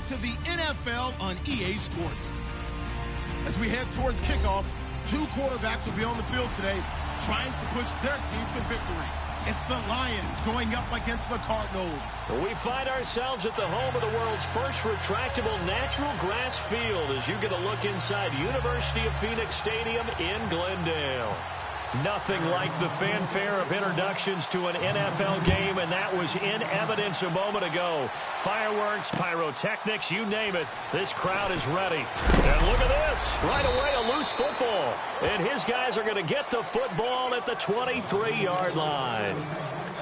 to the NFL on EA Sports. As we head towards kickoff, two quarterbacks will be on the field today trying to push their team to victory. It's the Lions going up against the Cardinals. We find ourselves at the home of the world's first retractable natural grass field as you get a look inside University of Phoenix Stadium in Glendale. Nothing like the fanfare of introductions to an NFL game, and that was in evidence a moment ago. Fireworks, pyrotechnics, you name it, this crowd is ready. And look at this, right away a loose football. And his guys are going to get the football at the 23-yard line.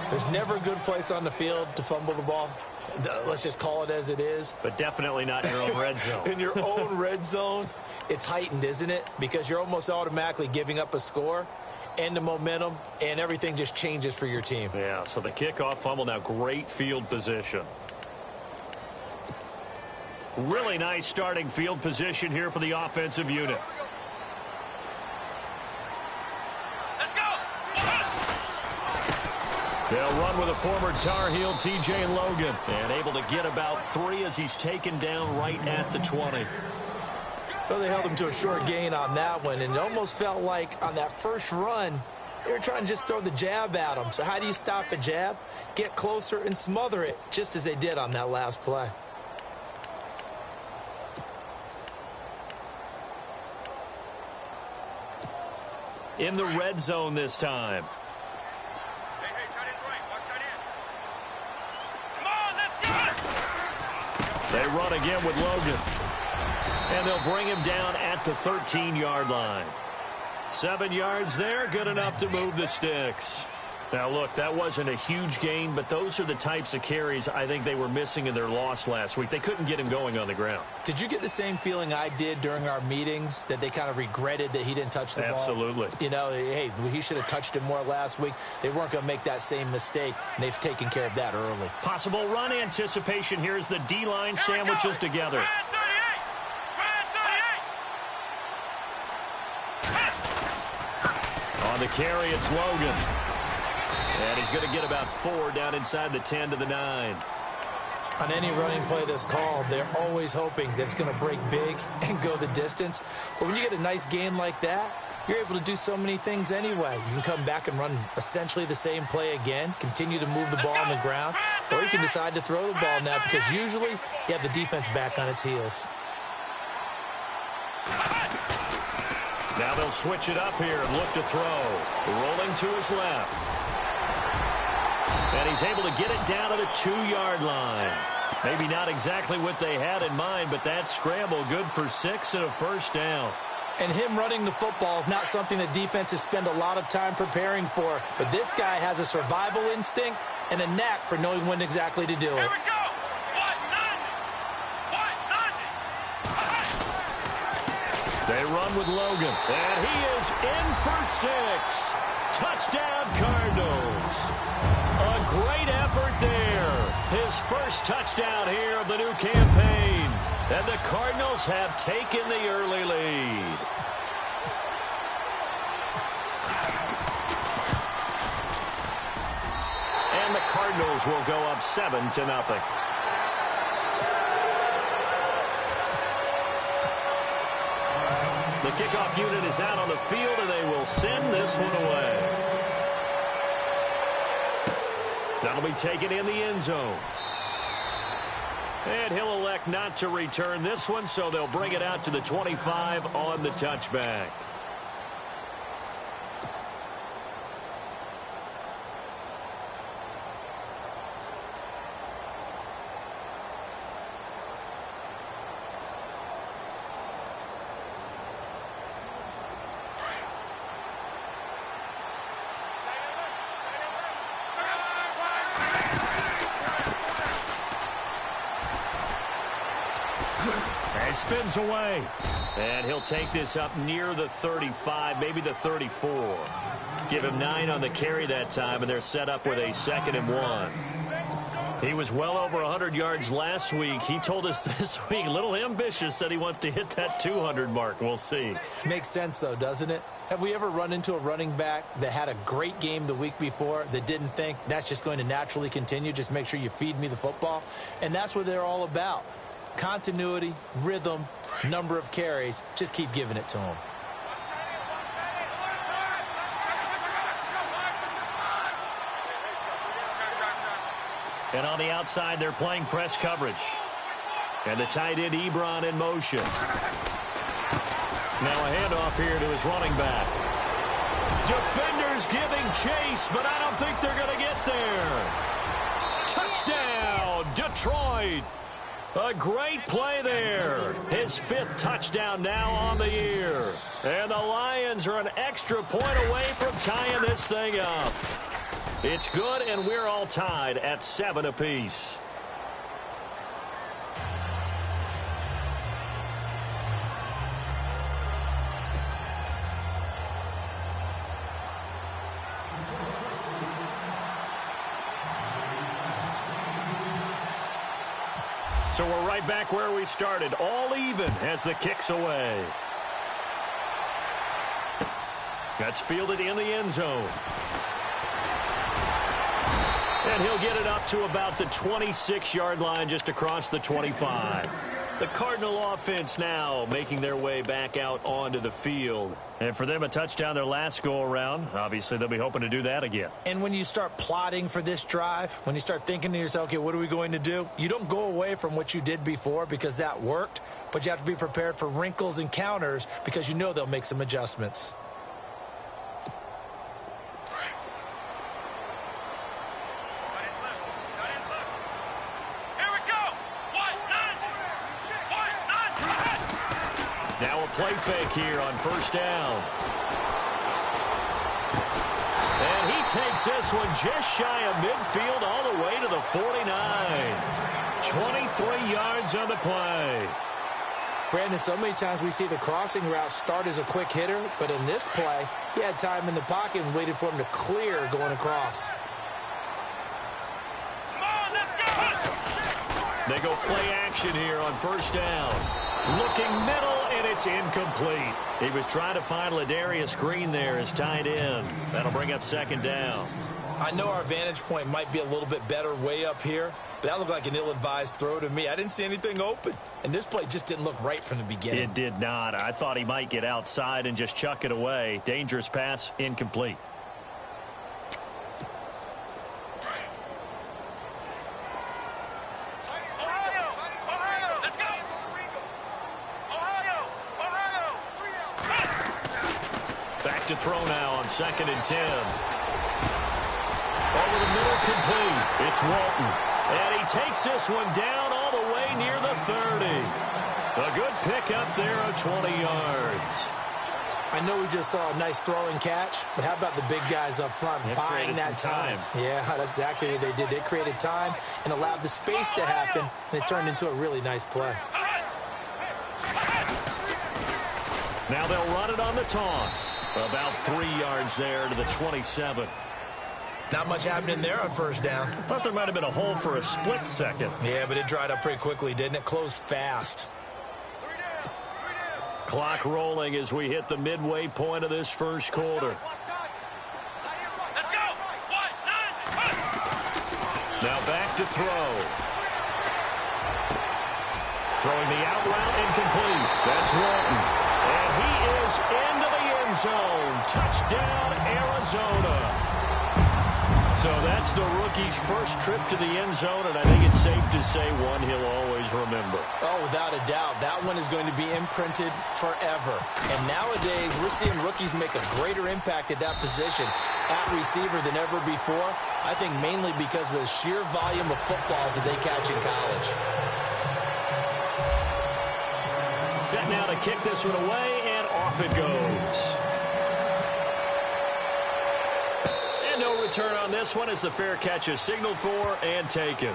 There's never a good place on the field to fumble the ball. Let's just call it as it is. But definitely not in your own red zone. In your own red zone, it's heightened, isn't it? Because you're almost automatically giving up a score. And the momentum, and everything just changes for your team. Yeah, so the kickoff fumble, now great field position. Really nice starting field position here for the offensive unit. Let's go! They'll run with a former Tar Heel, T.J. Logan, and able to get about 3 as he's taken down right at the 20. Well, they held him to a short gain on that one, and it almost felt like on that first run, they were trying to just throw the jab at him. So how do you stop a jab? Get closer and smother it, just as they did on that last play. In the red zone this time. Hey, tight end's right. Watch tight end. Come on, let's go! They run again with Logan. And they'll bring him down at the 13-yard line. 7 yards there, good enough to move the sticks. Now, look, that wasn't a huge gain, but those are the types of carries I think they were missing in their loss last week. They couldn't get him going on the ground. Did you get the same feeling I did during our meetings, that they kind of regretted that he didn't touch the ball? Absolutely. You know, hey, he should have touched it more last week. They weren't going to make that same mistake, and they've taken care of that early. Possible run anticipation here as the D-line sandwiches together. On the carry, it's Logan. And he's going to get about 4 down inside the 10 to the 9. On any running play that's called, they're always hoping that it's going to break big and go the distance. But when you get a nice gain like that, you're able to do so many things anyway. You can come back and run essentially the same play again, continue to move the ball on the ground, or you can decide to throw the ball now because usually you have the defense back on its heels. Now they'll switch it up here and look to throw. Rolling to his left. And he's able to get it down to the 2-yard line. Maybe not exactly what they had in mind, but that scramble good for 6 and a first down. And him running the football is not something that defenses spend a lot of time preparing for. But this guy has a survival instinct and a knack for knowing when exactly to do it. Here we go! 190! They run with Logan, and he is in for 6. Touchdown, Cardinals. A great effort there. His first touchdown here of the new campaign. And the Cardinals have taken the early lead. And the Cardinals will go up 7-0. The kickoff unit is out on the field, and they will send this one away. That'll be taken in the end zone. And he'll elect not to return this one, so they'll bring it out to the 25 on the touchback. Spins away. And he'll take this up near the 35, maybe the 34. Give him 9 on the carry that time, and they're set up with a 2nd and 1. He was well over 100 yards last week. He told us this week, a little ambitious, said he wants to hit that 200 mark. We'll see. Makes sense, though, doesn't it? Have we ever run into a running back that had a great game the week before that didn't think that's just going to naturally continue? Just make sure you feed me the football. And that's what they're all about. Continuity, rhythm, number of carries. Just keep giving it to him. And on the outside, they're playing press coverage. And the tight end, Ebron, in motion. Now a handoff here to his running back. Defenders giving chase, but I don't think they're going to get there. Touchdown, Detroit. A great play there. His 5th touchdown now on the year. And the Lions are an extra point away from tying this thing up. It's good, and we're all tied at 7 apiece. So we're right back where we started, all even as the kick's away. That's fielded in the end zone. And he'll get it up to about the 26-yard line, just across the 25. The Cardinal offense now making their way back out onto the field. And for them, a touchdown their last go-around. Obviously, they'll be hoping to do that again. And when you start plotting for this drive, when you start thinking to yourself, okay, what are we going to do? You don't go away from what you did before because that worked, but you have to be prepared for wrinkles and counters because you know they'll make some adjustments. Play fake here on first down. And he takes this one just shy of midfield all the way to the 49. 23 yards on the play. Brandon, so many times we see the crossing route start as a quick hitter, but in this play, he had time in the pocket and waited for him to clear going across. They go play action here on first down. Looking middle, and it's incomplete. He was trying to find Ladarius Green there as tight end. That'll bring up second down. I know our vantage point might be a little bit better way up here, but that looked like an ill-advised throw to me. I didn't see anything open, and this play just didn't look right from the beginning. It did not. I thought he might get outside and just chuck it away. Dangerous pass, incomplete. To throw now on 2nd and 10. Over the middle, complete. It's Walton. And he takes this one down all the way near the 30. A good pickup there of 20 yards. I know we just saw a nice throwing catch, but how about the big guys up front buying that time? Yeah, that's exactly what they did. They created time and allowed the space to happen, and it turned into a really nice play. Now they'll run it on the toss. About 3 yards there to the 27. Not much happening there on first down. Thought there might have been a hole for a split second. Yeah, but it dried up pretty quickly, didn't it? Closed fast. Clock rolling as we hit the midway point of this first quarter. Let's go! 1, 9, now back to throw. Throwing the out route, incomplete. That's Walton. And he is into the end zone. Touchdown, Arizona. So that's the rookie's first trip to the end zone, and I think it's safe to say one he'll always remember. Oh, without a doubt. That one is going to be imprinted forever. And nowadays, we're seeing rookies make a greater impact at that position at receiver than ever before. I think mainly because of the sheer volume of footballs that they catch in college. Set now to kick this one away, and off it goes. And no return on this one as the fair catch is signaled for and taken.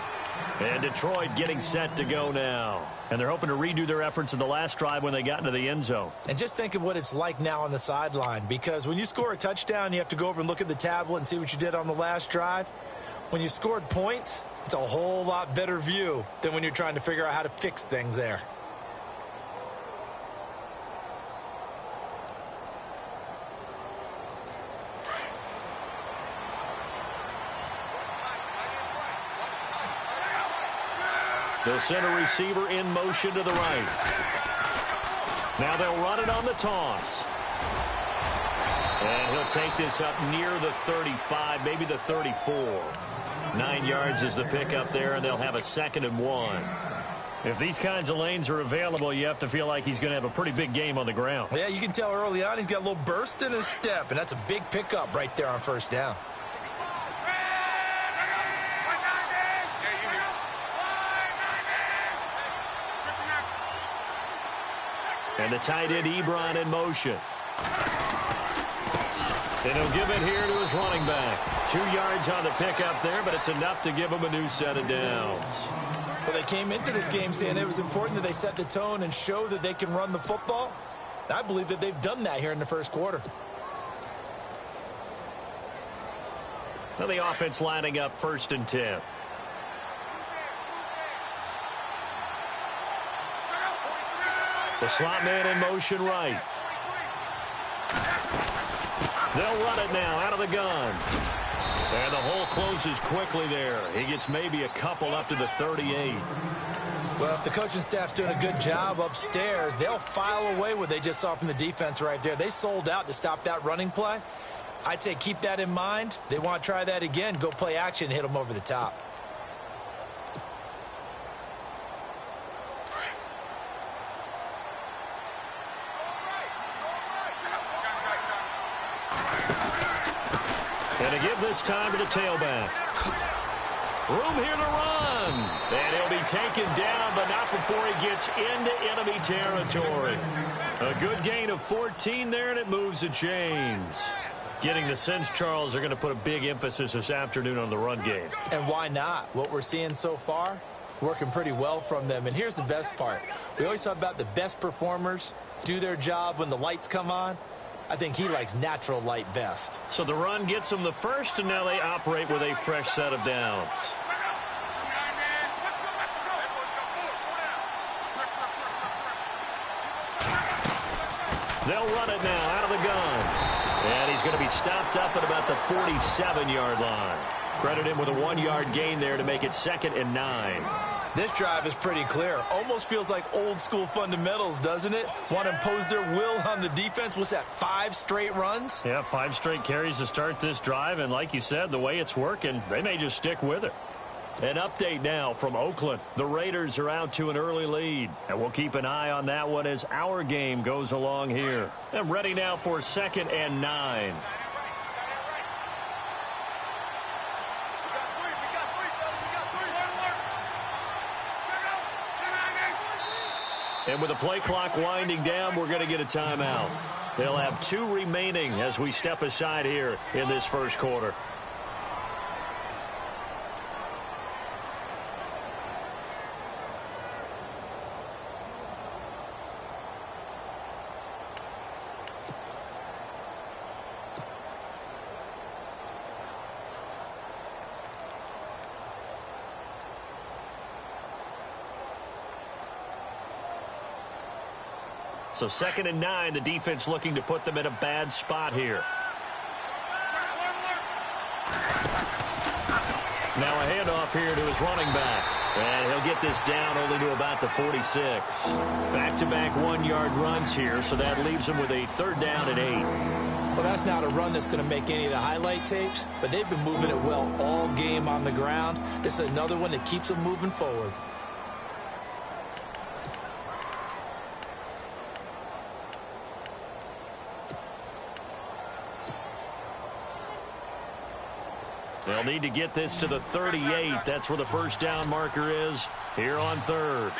And Detroit getting set to go now. And they're hoping to redo their efforts in the last drive when they got into the end zone. And just think of what it's like now on the sideline, because when you score a touchdown, you have to go over and look at the tablet and see what you did on the last drive. When you scored points, it's a whole lot better view than when you're trying to figure out how to fix things there. They'll send a receiver in motion to the right. Now they'll run it on the toss. And he'll take this up near the 35, maybe the 34. 9 yards is the pickup there, and they'll have a 2nd and 1. If these kinds of lanes are available, you have to feel like he's going to have a pretty big game on the ground. Yeah, you can tell early on he's got a little burst in his step, and that's a big pickup right there on 1st down. And the tight end Ebron in motion. And he'll give it here to his running back. 2 yards on the pickup there, but it's enough to give him a new set of downs. Well, they came into this game saying it was important that they set the tone and show that they can run the football. I believe that they've done that here in the 1st quarter. Now the offense lining up 1st and 10. The slot man in motion right. They'll run it now out of the gun. And the hole closes quickly there. He gets maybe a couple up to the 38. Well, if the coaching staff's doing a good job upstairs, they'll file away what they just saw from the defense right there. They sold out to stop that running play. I'd say keep that in mind. They want to try that again. Go play action and hit them over the top. And to give this time to the tailback. Room here to run. And he'll be taken down, but not before he gets into enemy territory. A good gain of 14 there, and it moves the chains. Getting the sense, Charles, they're going to put a big emphasis this afternoon on the run game. And why not? What we're seeing so far, it's working pretty well from them. And here's the best part. We always talk about the best performers do their job when the lights come on. I think he likes natural light best. So the run gets them the first, and now they operate with a fresh set of downs. They'll run it now out of the gun. And he's going to be stopped up at about the 47-yard line. Credit him with a 1-yard gain there to make it 2nd and 9. This drive is pretty clear. Almost feels like old-school fundamentals, doesn't it? Want to impose their will on the defense. What's that, 5 straight runs? Yeah, 5 straight carries to start this drive. And like you said, the way it's working, they may just stick with it. An update now from Oakland. The Raiders are out to an early lead. And we'll keep an eye on that one as our game goes along here. And ready now for 2nd and 9. And with the play clock winding down, we're going to get a timeout. They'll have 2 remaining as we step aside here in this 1st quarter. So 2nd and 9, the defense looking to put them in a bad spot here. Now a handoff here to his running back. And he'll get this down only to about the 46. Back-to-back 1-yard runs here, so that leaves him with a 3rd down and 8. Well, that's not a run that's going to make any of the highlight tapes, but they've been moving it well all game on the ground. This is another one that keeps them moving forward. They'll need to get this to the 38. That's where the 1st down marker is here on 3rd.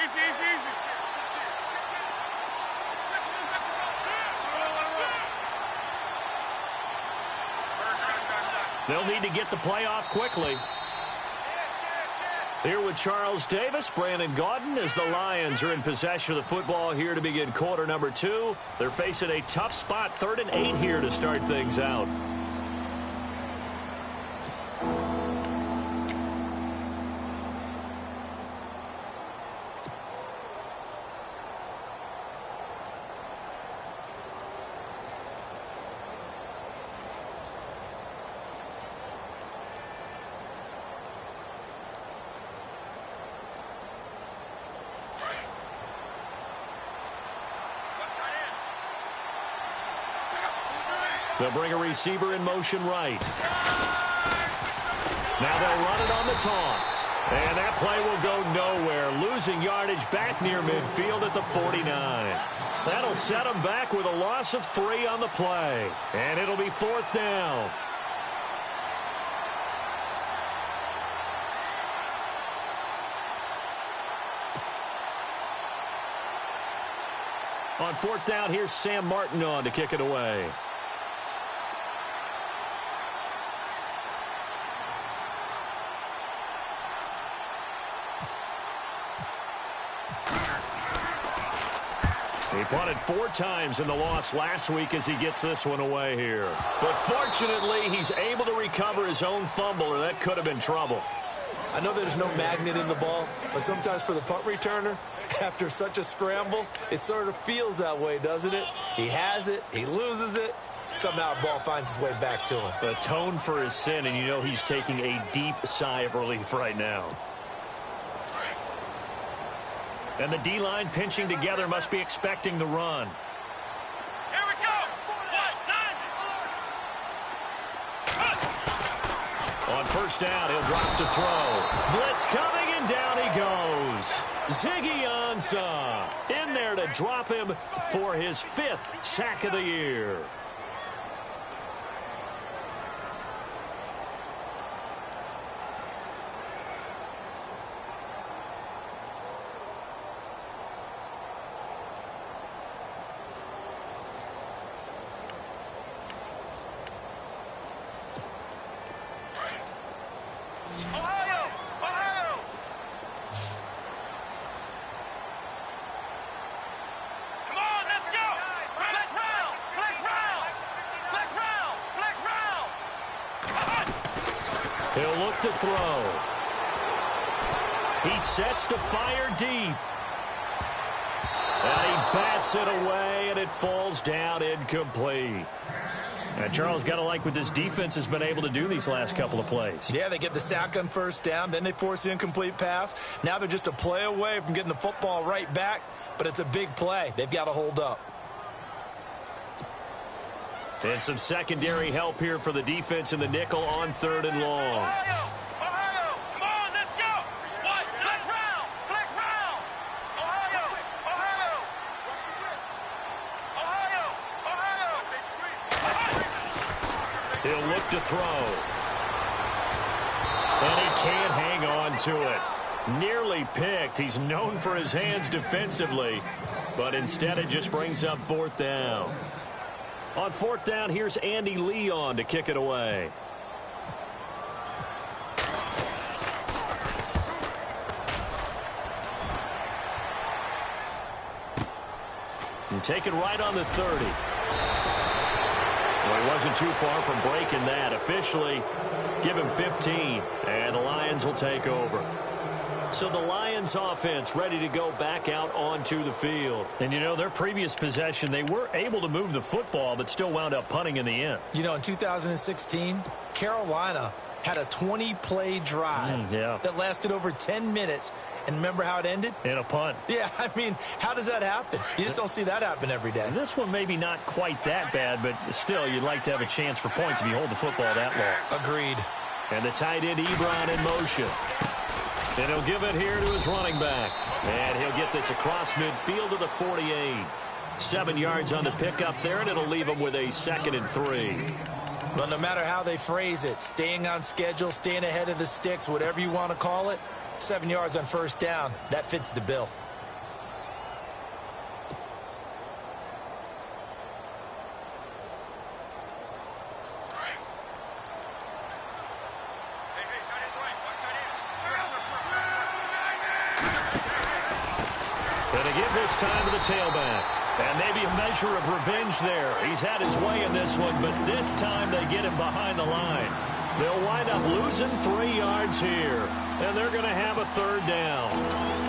They'll need to get the play off quickly. Here with Charles Davis, Brandon Gaudin, as the Lions are in possession of the football here to begin quarter number 2. They're facing a tough spot, 3rd and 8 here to start things out. They'll bring a receiver in motion right. Now they'll run it on the toss. And that play will go nowhere, losing yardage back near midfield at the 49. That'll set them back with a loss of 3 on the play. And it'll be 4th down. On 4th down, here's Sam Martin on to kick it away. He punted 4 times in the loss last week as he gets this one away here. But fortunately, he's able to recover his own fumble, or that could have been trouble. I know there's no magnet in the ball, but sometimes for the punt returner, after such a scramble, it sort of feels that way, doesn't it? He has it, he loses it, somehow the ball finds its way back to him. Atone for his sin, and you know he's taking a deep sigh of relief right now. And the D-line pinching together must be expecting the run. Here we go. 1, 9. On 1st down, he'll drop to throw. Blitz coming, and down he goes. Ziggy Ansah in there to drop him for his 5th sack of the year. He'll look to throw. He sets to fire deep. And he bats it away, and it falls down incomplete. And Charles, got to like what this defense has been able to do these last couple of plays. Yeah, they get the sack on 1st down, then they force the incomplete pass. Now they're just a play away from getting the football right back, but it's a big play. They've got to hold up. And some secondary help here for the defense in the nickel on 3rd and long. Ohio, come on, let's go. What? Flex round. Ohio. He'll look to throw. And he can't hang on to it. Nearly picked. He's known for his hands defensively, but instead it just brings up 4th down. On 4th down, here's Andy Leon to kick it away. And take it right on the 30. Well, he wasn't too far from breaking that. Officially, give him 15, and the Lions will take over. So the Lions offense ready to go back out onto the field. And, you know, their previous possession, they were able to move the football, but still wound up punting in the end. You know, in 2016, Carolina had a 20-play drive that lasted over 10 minutes. And remember how it ended? In a punt. Yeah, I mean, how does that happen? You just don't see that happen every day. And this one maybe not quite that bad, but still, you'd like to have a chance for points if you hold the football that long. Agreed. And the tight end, Ebron, in motion. And he'll give it here to his running back. And he'll get this across midfield to the 48. 7 yards on the pickup there, and it'll leave him with a 2nd and 3. But no matter how they phrase it, staying on schedule, staying ahead of the sticks, whatever you want to call it, 7 yards on 1st down, that fits the bill. And they give this time to the tailback. And maybe a measure of revenge there. He's had his way in this one, but this time they get him behind the line. They'll wind up losing 3 yards here. And they're going to have a 3rd down.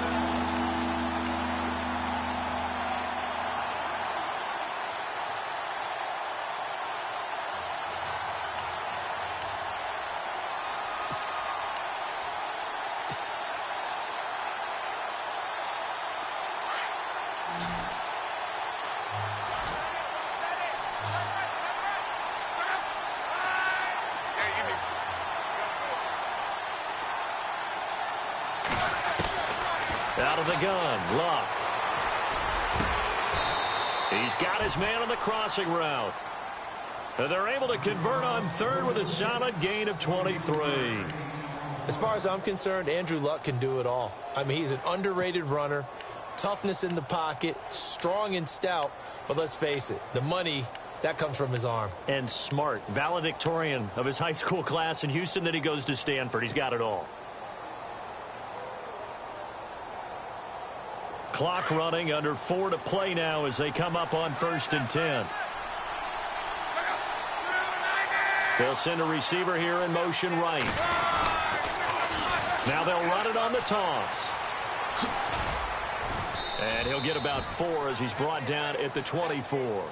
Out of the gun, Luck. He's got his man on the crossing route. And they're able to convert on third with a solid gain of 23. As far as I'm concerned, Andrew Luck can do it all. I mean, he's an underrated runner, toughness in the pocket, strong and stout, but let's face it, the money, that comes from his arm. And smart, valedictorian of his high school class in Houston, then he goes to Stanford. He's got it all. Clock running, under 4 to play now as they come up on 1st and 10. They'll send a receiver here in motion right. Now they'll run it on the toss. And he'll get about 4 as he's brought down at the 24.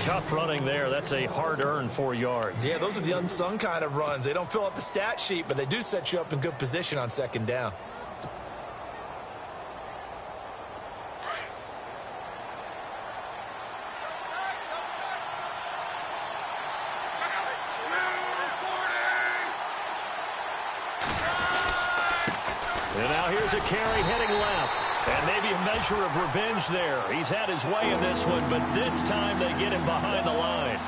Tough running there. That's a hard-earned 4 yards. Yeah, those are the unsung kind of runs. They don't fill up the stat sheet, but they do set you up in good position on 2nd down. And now here's a carry heading left. And maybe a measure of revenge there. He's had his way in this one, but this time they get him behind the line.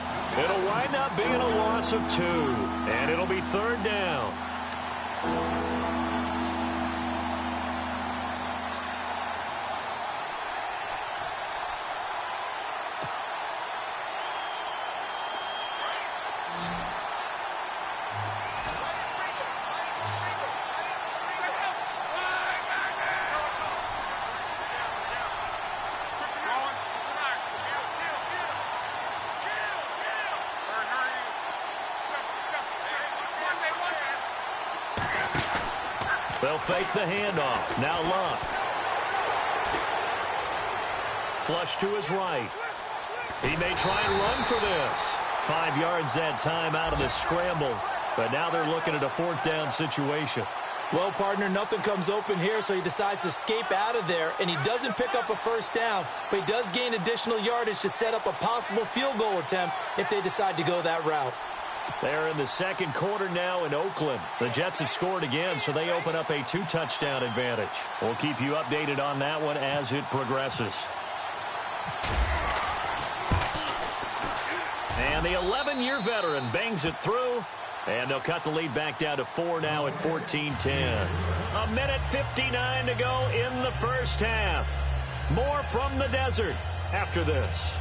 It'll wind up being a loss of 2. And it'll be 3rd down. They'll fake the handoff. Now Luck. Flush to his right. He may try and run for this. 5 yards that time out of the scramble. But now they're looking at a 4th down situation. Well, partner, nothing comes open here, so he decides to escape out of there, and he doesn't pick up a 1st down, but he does gain additional yardage to set up a possible field goal attempt if they decide to go that route. They're in the 2nd quarter now in Oakland. The Jets have scored again, so they open up a 2-touchdown advantage. We'll keep you updated on that one as it progresses. And the 11-year veteran bangs it through, and they'll cut the lead back down to 4 now at 14-10. 1:59 to go in the first half. More from the desert after this.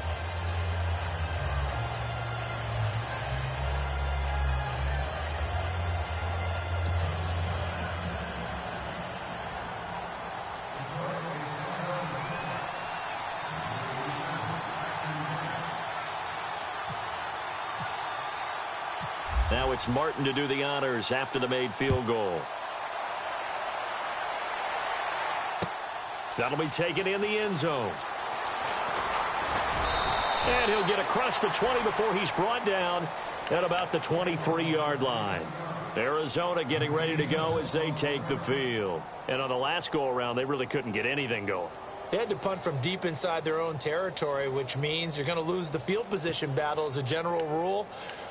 Now it's Martin to do the honors after the made field goal. That'll be taken in the end zone. And he'll get across the 20 before he's brought down at about the 23-yard line. Arizona getting ready to go as they take the field. And on the last go-around, they really couldn't get anything going. They had to punt from deep inside their own territory, which means you're going to lose the field position battle as a general rule.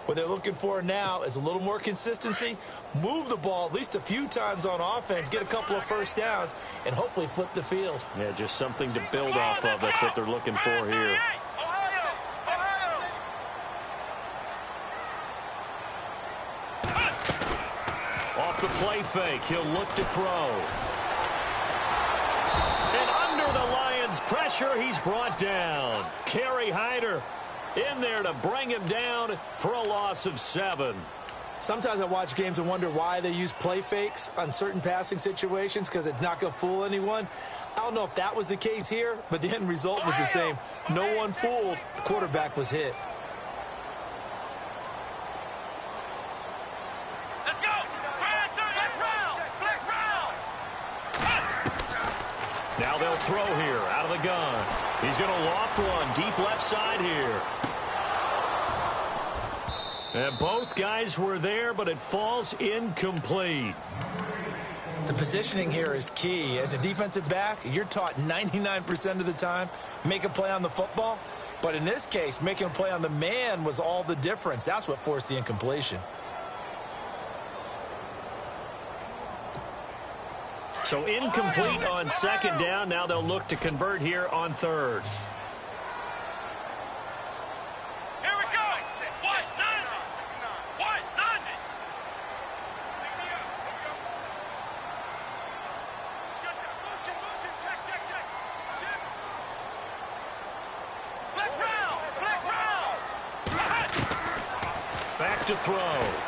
What they're looking for now is a little more consistency, move the ball at least a few times on offense, get a couple of 1st downs, and hopefully flip the field. Yeah, just something to build off of. That's what they're looking for here. Off the play fake, he'll look to throw. And under the Lions' pressure, he's brought down. Kerry Hyder in there to bring him down for a loss of 7. Sometimes I watch games and wonder why they use play fakes on certain passing situations, because it's not going to fool anyone. I don't know if that was the case here, but the end result was the same. No one fooled. The quarterback was hit. Let's go! Now they'll throw here out of the gun. He's going to loft one deep left side here. And both guys were there, but it falls incomplete. The positioning here is key. As a defensive back, you're taught 99% of the time, make a play on the football. But in this case, making a play on the man was all the difference. That's what forced the incompletion. So incomplete on second down. Now they'll look to convert here on third. Here we go. What? None. What? None. Motion. Check. Shift. Flex round. Back to throw.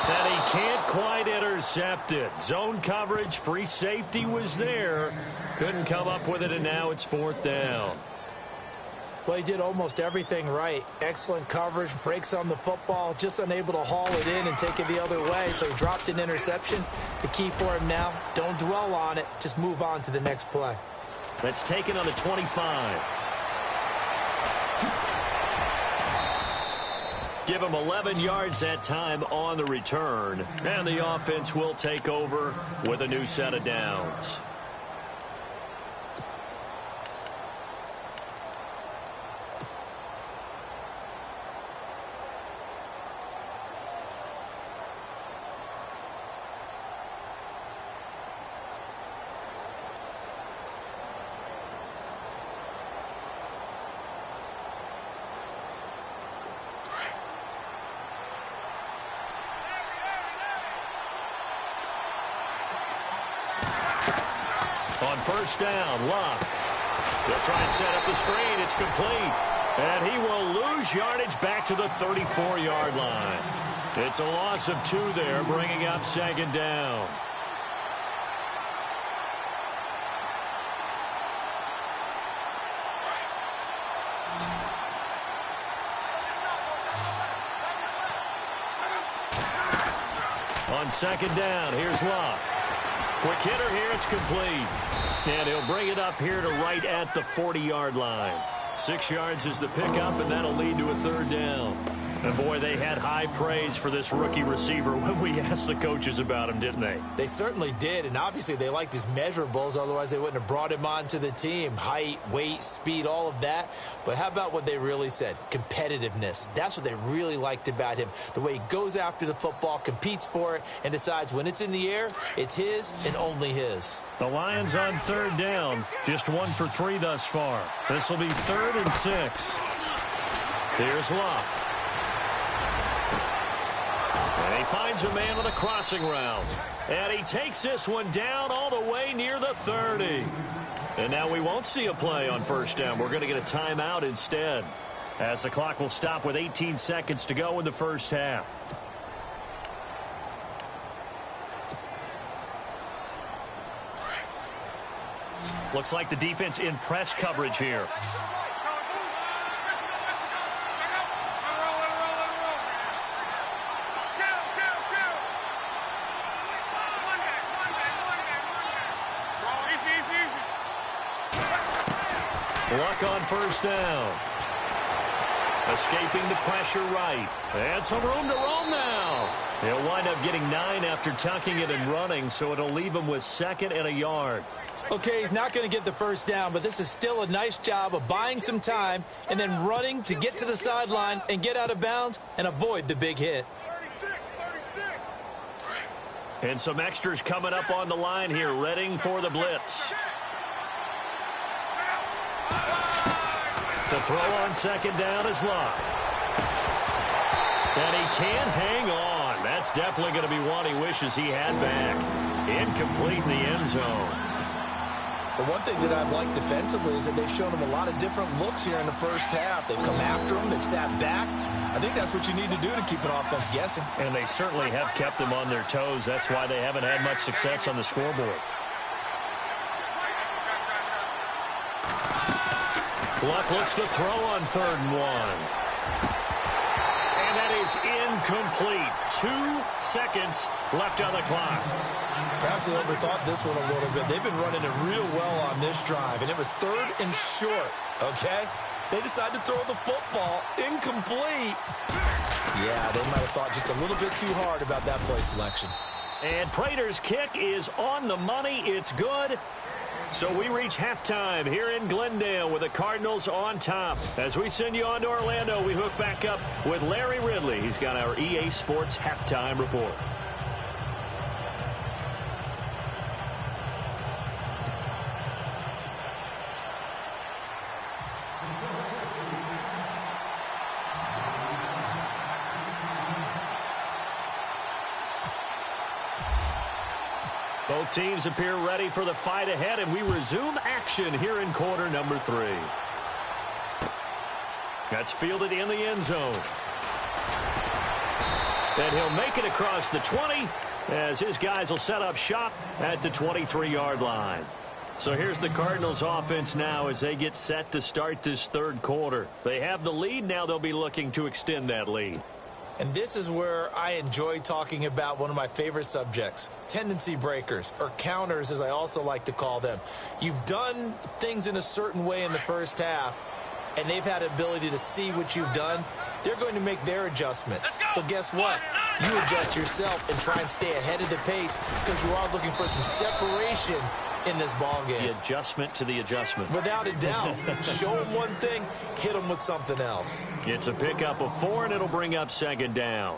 And he can't quite intercept it. Zone coverage, free safety was there. Couldn't come up with it, and now it's fourth down. Well, he did almost everything right. Excellent coverage, breaks on the football, just unable to haul it in and take it the other way, so he dropped an interception. The key for him now, don't dwell on it, just move on to the next play. That's taken on the 25. Give him 11 yards that time on the return. And the offense will take over with a new set of downs. On first down, Locke. He'll try and set up the screen. It's complete. And he will lose yardage back to the 34-yard line. It's a loss of 2 there, bringing up second down. On second down, here's Locke. Quick hitter here, it's complete. And he'll bring it up here to right at the 40-yard line. 6 yards is the pickup, and that'll lead to a third down. And, boy, they had high praise for this rookie receiver when we asked the coaches about him, didn't they? They certainly did, and obviously they liked his measurables. Otherwise, they wouldn't have brought him onto the team. Height, weight, speed, all of that. But how about what they really said? Competitiveness. That's what they really liked about him. The way he goes after the football, competes for it, and decides when it's in the air, it's his and only his. The Lions on third down. Just 1 for 3 thus far. This will be 3rd and 6. Here's Locke. And he finds a man with a crossing route. And he takes this one down all the way near the 30. And now we won't see a play on first down. We're going to get a timeout instead, as the clock will stop with 18 seconds to go in the first half. Looks like the defense in press coverage here. Luck on first down. Escaping the pressure right. And some room to roam now. He'll wind up getting 9 after tucking it and running, so it'll leave him with 2nd and a yard. Okay, he's not going to get the first down, but this is still a nice job of buying some time and then running to get to the sideline and get out of bounds and avoid the big hit. 36. And some extras coming up on the line here, readying for the blitz. To throw on second down is Locke. And he can't hang on. That's definitely going to be one he wishes he had back. Incomplete in the end zone. The one thing that I've liked defensively is that they've shown him a lot of different looks here in the first half. They've come after him. They've sat back. I think that's what you need to do to keep an offense guessing. And they certainly have kept them on their toes. That's why they haven't had much success on the scoreboard. Luck looks to throw on 3rd and 1. And that is incomplete. 2 seconds left on the clock. Perhaps they overthought this one a little bit. They've been running it real well on this drive, and it was 3rd and short, okay? They decided to throw the football incomplete. Yeah, they might have thought just a little bit too hard about that play selection. And Prater's kick is on the money. It's good. So we reach halftime here in Glendale with the Cardinals on top. As we send you on to Orlando, we hook back up with Larry Ridley. He's got our EA Sports halftime report. Both teams appear ready for the fight ahead, and we resume action here in quarter number 3. That's fielded in the end zone. And he'll make it across the 20 as his guys will set up shop at the 23-yard line. So here's the Cardinals offense now as they get set to start this third quarter. They have the lead. Now they'll be looking to extend that lead. And this is where I enjoy talking about one of my favorite subjects, tendency breakers, or counters as I also like to call them. You've done things in a certain way in the first half, and they've had the ability to see what you've done. They're going to make their adjustments. So guess what? You adjust yourself and try and stay ahead of the pace because you are looking for some separation in this ball game. The adjustment to the adjustment. Without a doubt. Show them one thing, hit them with something else. It's a pickup of 4, and it'll bring up second down.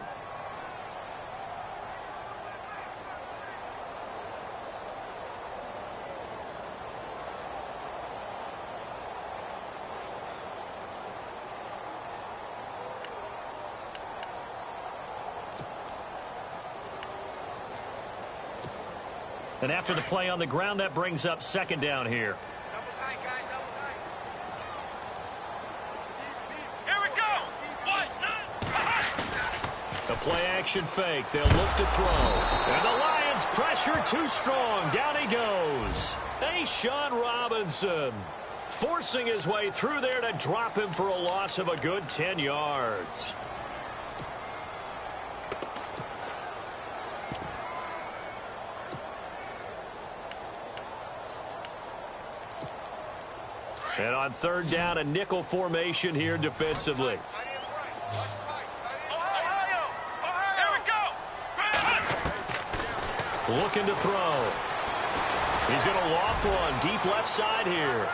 And after the play on the ground, that brings up second down here. Double tight, guys, double tight. Here we go. 1, 9. The play action fake. They'll look to throw. And the Lions pressure too strong. Down he goes. Sean Robinson forcing his way through there to drop him for a loss of a good 10 yards. And on third down, a nickel formation here defensively. Looking to throw. He's going to loft one deep left side here.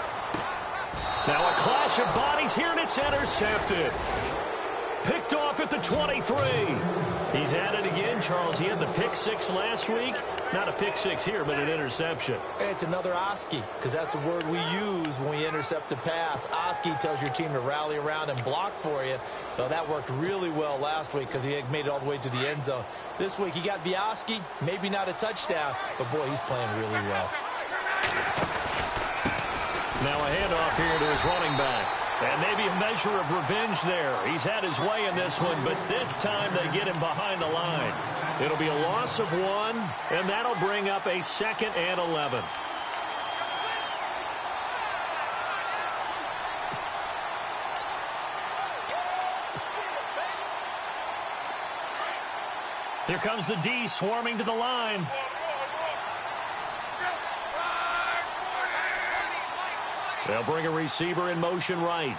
Now a clash of bodies here, and it's intercepted. Picked off at the 23. He's had it again, Charles. He had the pick 6 last week. Not a pick 6 here, but an interception. It's another Oski, because that's the word we use when we intercept a pass. Oski tells your team to rally around and block for you. So that worked really well last week because he had made it all the way to the end zone. This week he got the Oski, maybe not a touchdown, but boy, he's playing really well. Now a handoff here to his running back. And maybe a measure of revenge there. He's had his way in this one, but this time they get him behind the line. It'll be a loss of 1, and that'll bring up a 2nd and 11. Here comes the D swarming to the line. They'll bring a receiver in motion right.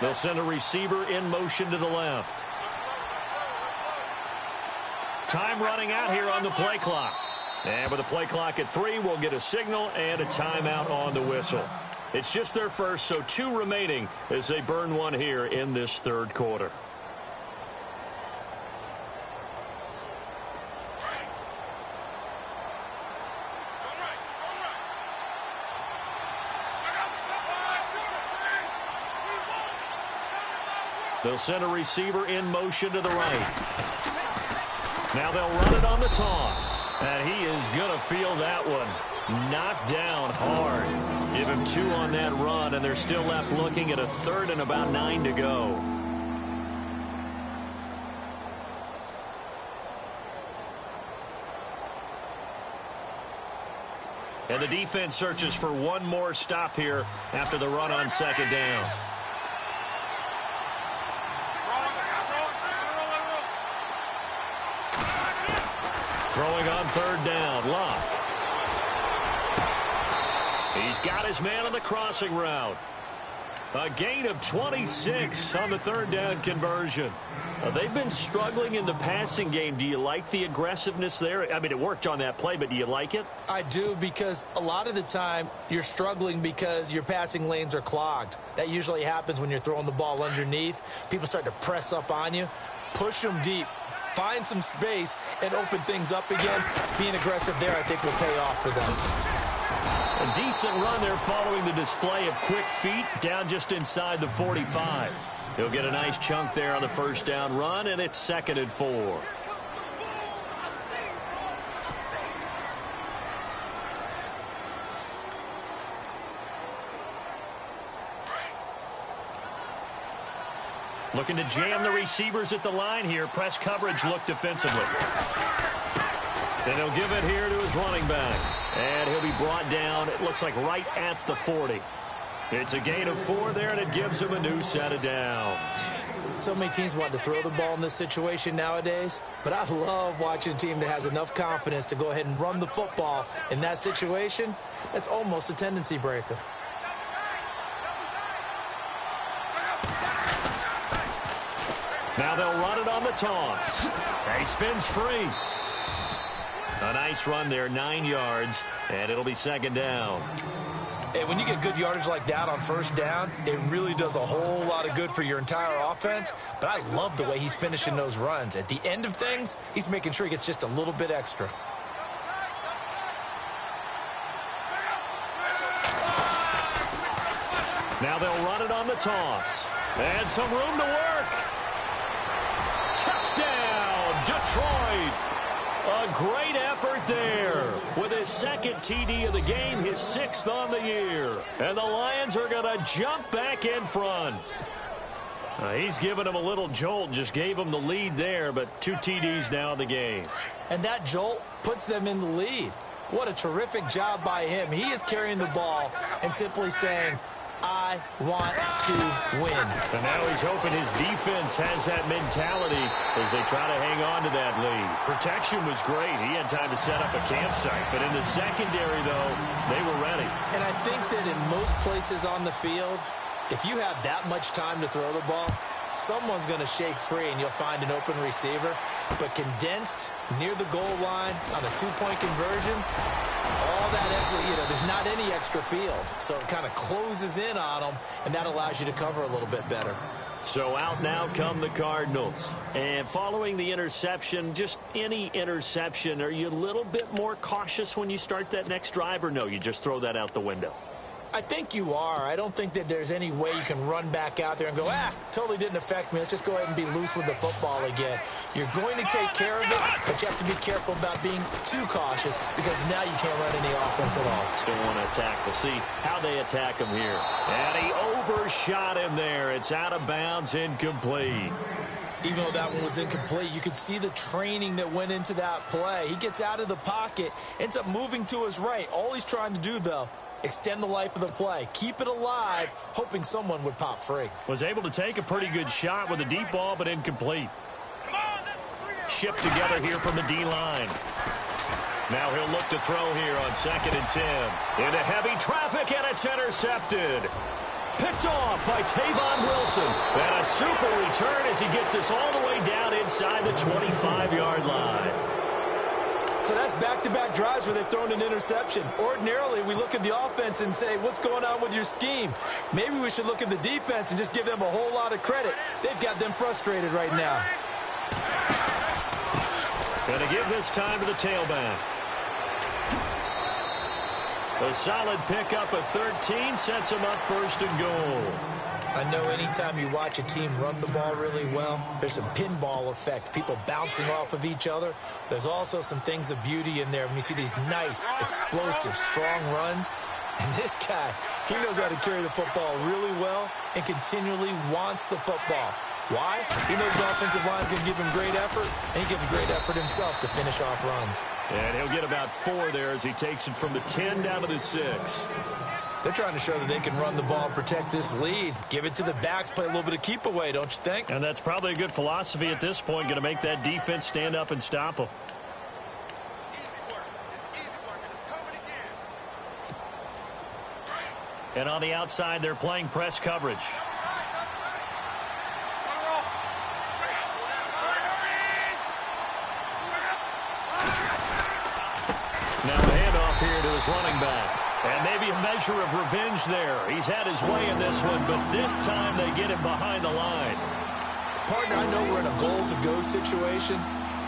They'll send a receiver in motion to the left. Time running out here on the play clock. And with the play clock at 3, we'll get a signal and a timeout on the whistle. It's just their first, so 2 remaining as they burn one here in this third quarter. They'll send a receiver in motion to the right. Now they'll run it on the toss. And he is going to feel that one. Knocked down hard. Give him 2 on that run, and they're still left looking at a 3rd and about 9 to go. And the defense searches for one more stop here after the run on second down. Throwing on third down, Locke. He's got his man on the crossing route. A gain of 26 on the third down conversion. They've been struggling in the passing game. Do you like the aggressiveness there? I mean, it worked on that play, but do you like it? I do, because a lot of the time you're struggling because your passing lanes are clogged. That usually happens when you're throwing the ball underneath. People start to press up on you. Push them deep. Find some space and open things up again. Being aggressive there, I think, will pay off for them. A decent run there following the display of quick feet down just inside the 45. He'll get a nice chunk there on the first down run, and it's 2nd and 4. Looking to jam the receivers at the line here. Press coverage look defensively. And he'll give it here to his running back. And he'll be brought down, it looks like right at the 40. It's a gain of 4 there, and it gives him a new set of downs. So many teams want to throw the ball in this situation nowadays, but I love watching a team that has enough confidence to go ahead and run the football in that situation. That's almost a tendency breaker. Now they'll run it on the toss. And he spins free. A nice run there, 9 yards, and it'll be second down. And when you get good yardage like that on first down, it really does a whole lot of good for your entire offense. But I love the way he's finishing those runs. At the end of things, he's making sure he gets just a little bit extra. Now they'll run it on the toss. And some room to work. Touchdown, Detroit. A great effort there. With his second TD of the game, his 6th on the year. And the Lions are going to jump back in front. He's given him a little jolt, just gave him the lead there, but 2 TDs now in the game. And that jolt puts them in the lead. What a terrific job by him. He is carrying the ball and simply saying, I want to win. And now he's hoping his defense has that mentality as they try to hang on to that lead. Protection was great. He had time to set up a campsite. But in the secondary, though, they were ready. And I think that in most places on the field, if you have that much time to throw the ball, someone's going to shake free and you'll find an open receiver. But condensed near the goal line on a 2-point conversion, all that extra, there's not any extra field. So it kind of closes in on them, and that allows you to cover a little bit better. So out now come the Cardinals. And following the interception, just any interception, are you a little bit more cautious when you start that next drive, or no, you just throw that out the window? I think you are. I don't think that there's any way you can run back out there and go, totally didn't affect me. Let's just go ahead and be loose with the football again. You're going to take care of it, but you have to be careful about being too cautious because now you can't run any offense at all. Still want to attack. We'll see how they attack him here. And he overshot him there. It's out of bounds, incomplete. Even though that one was incomplete, you could see the training that went into that play. He gets out of the pocket, ends up moving to his right. All he's trying to do, though, extend the life of the play. Keep it alive, hoping someone would pop free. Was able to take a pretty good shot with a deep ball, but incomplete. Shift together here from the D-line. Now he'll look to throw here on 2nd and 10. Into heavy traffic, and it's intercepted. Picked off by Tavon Wilson. And a super return as he gets us all the way down inside the 25-yard line. So that's back-to-back drives where they've thrown an interception. Ordinarily, we look at the offense and say, what's going on with your scheme? Maybe we should look at the defense and just give them a whole lot of credit. They've got them frustrated right now. Going to give this time to the tailback. A solid pickup of 13 sets him up 1st and goal. I know anytime you watch a team run the ball really well, there's some pinball effect, people bouncing off of each other. There's also some things of beauty in there when you see these nice, explosive, strong runs. And this guy, he knows how to carry the football really well and continually wants the football. Why? He knows the offensive line's going to give him great effort, and he gives great effort himself to finish off runs. And he'll get about 4 there as he takes it from the 10 down to the 6. They're trying to show that they can run the ball and protect this lead. Give it to the backs, play a little bit of keep away, don't you think? And that's probably a good philosophy at this point, going to make that defense stand up and stop them. And on the outside, they're playing press coverage. Now a handoff here to his running back. And maybe a measure of revenge there. He's had his way in this one, but this time they get him behind the line. Partner, I know we're in a goal-to-go situation,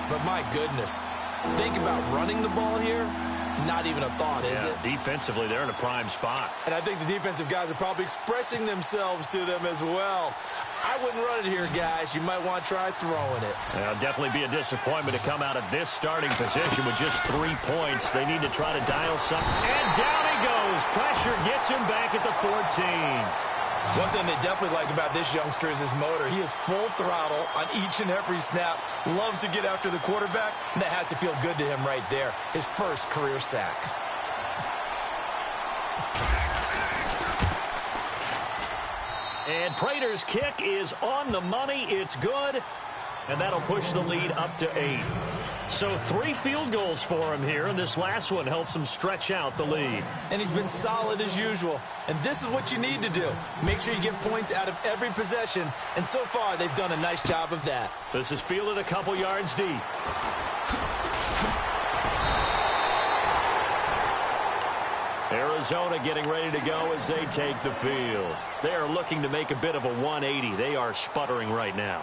but my goodness, think about running the ball here. Not even a thought, is it? Defensively, they're in a prime spot. And I think the defensive guys are probably expressing themselves to them as well. I wouldn't run it here, guys. You might want to try throwing it. It'll definitely be a disappointment to come out of this starting position with just 3 points. They need to try to dial something. And down he goes. Pressure gets him back at the 14. One thing they definitely like about this youngster is his motor. He is full throttle on each and every snap. Loves to get after the quarterback. And that has to feel good to him right there. His first career sack. And Prater's kick is on the money. It's good. And that'll push the lead up to 8. So 3 field goals for him here, and this last one helps him stretch out the lead. And he's been solid as usual. And this is what you need to do. Make sure you get points out of every possession. And so far, they've done a nice job of that. This is fielded a couple yards deep. Arizona getting ready to go as they take the field. They are looking to make a bit of a 180. They are sputtering right now.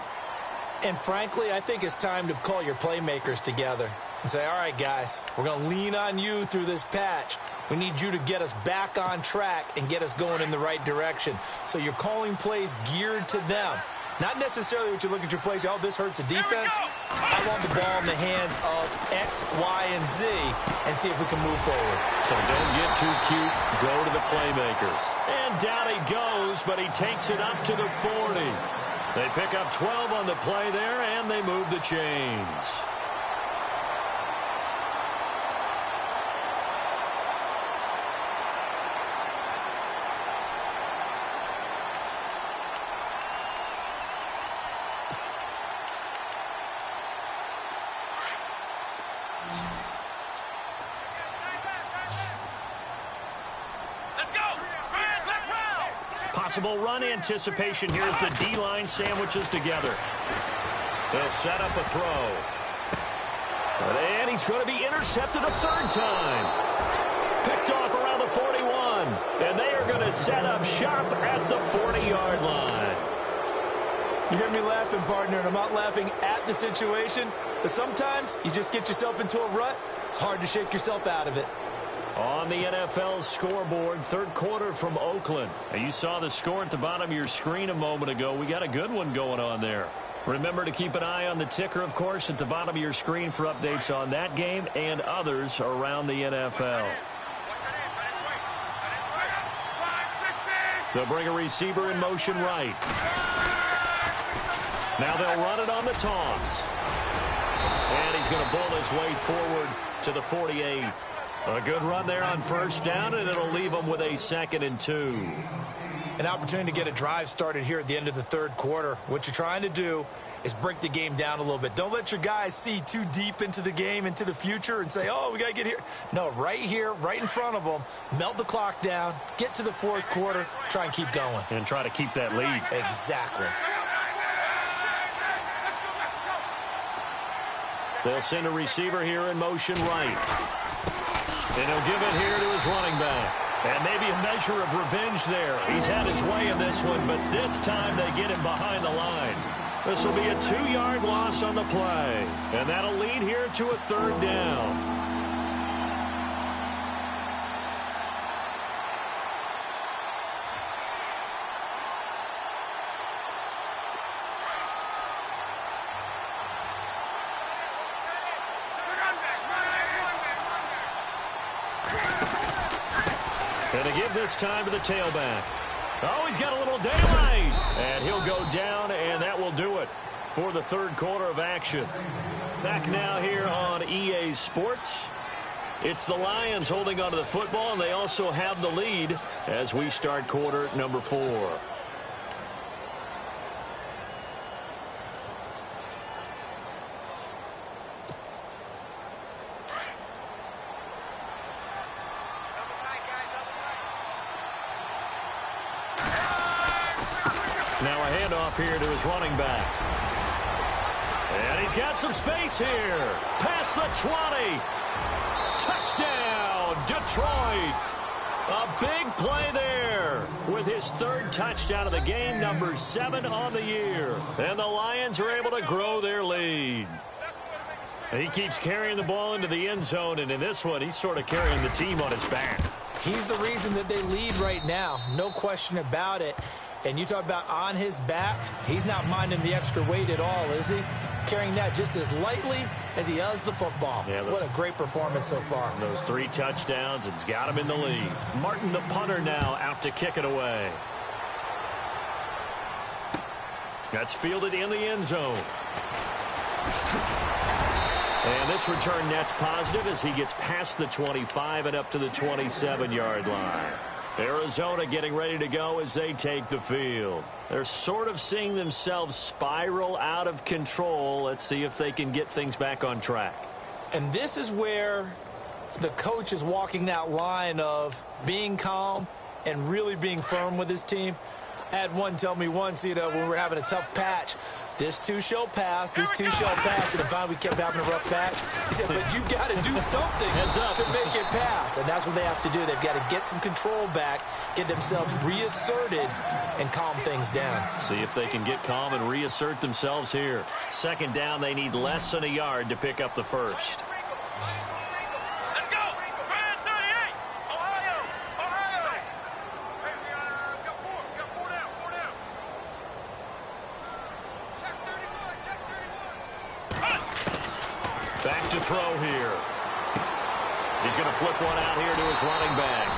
And frankly, I think it's time to call your playmakers together and say, all right, guys, we're going to lean on you through this patch. We need you to get us back on track and get us going in the right direction. So you're calling plays geared to them. Not necessarily what you look at your plays, oh, this hurts the defense. I want the ball in the hands of X, Y, and Z and see if we can move forward. So don't get too cute. Go to the playmakers. And down he goes, but he takes it up to the 40. They pick up 12 on the play there, and they move the chains. Possible run anticipation here as the D-line sandwiches together. They'll set up a throw. And he's going to be intercepted a third time. Picked off around the 41. And they are going to set up shop at the 40-yard line. You hear me laughing, partner, and I'm not laughing at the situation. But sometimes you just get yourself into a rut. It's hard to shake yourself out of it. On the NFL scoreboard, third quarter from Oakland. And you saw the score at the bottom of your screen a moment ago. We got a good one going on there. Remember to keep an eye on the ticker, of course, at the bottom of your screen for updates on that game and others around the NFL. They'll bring a receiver in motion right. Now they'll run it on the toss. And he's going to bull his way forward to the 48. A good run there on first down, and it'll leave them with a 2nd and 2. An opportunity to get a drive started here at the end of the third quarter. What you're trying to do is break the game down a little bit. Don't let your guys see too deep into the game, into the future, and say, oh, we got to get here. No, right here, right in front of them, melt the clock down, get to the fourth quarter, try and keep going. And try to keep that lead. Exactly. They'll send a receiver here in motion right. And he'll give it here to his running back. And maybe a measure of revenge there. He's had his way in this one, but this time they get him behind the line. This will be a 2-yard loss on the play. And that'll lead here to a third down. And to give this time to the tailback. Oh, he's got a little daylight. And he'll go down, and that will do it for the third quarter of action. Back now here on EA Sports. It's the Lions holding onto the football, and they also have the lead as we start quarter number 4. Now a handoff here to his running back. And he's got some space here. Past the 20. Touchdown, Detroit. A big play there with his third touchdown of the game, number 7 on the year. And the Lions are able to grow their lead. He keeps carrying the ball into the end zone, and in this one, he's sort of carrying the team on his back. He's the reason that they lead right now. No question about it. And you talk about on his back, he's not minding the extra weight at all, is he? Carrying that just as lightly as he does the football. Yeah, what a great performance so far. Those 3 touchdowns, it's got him in the lead. Martin, the punter, now out to kick it away. That's fielded in the end zone. And this return net's positive as he gets past the 25 and up to the 27-yard line. Arizona getting ready to go as they take the field. They're sort of seeing themselves spiral out of control. Let's see if they can get things back on track. And this is where the coach is walking that line of being calm and really being firm with his team. I had one tell me once, when we were having a tough patch, this too shall pass, this too shall pass. And finally we kept having a rough patch. He said, but you got to do something to make it pass. And that's what they have to do. They've got to get some control back, get themselves reasserted, and calm things down. See if they can get calm and reassert themselves here. Second down, they need less than a yard to pick up the first. Back to throw here. He's going to flip one out here to his running back.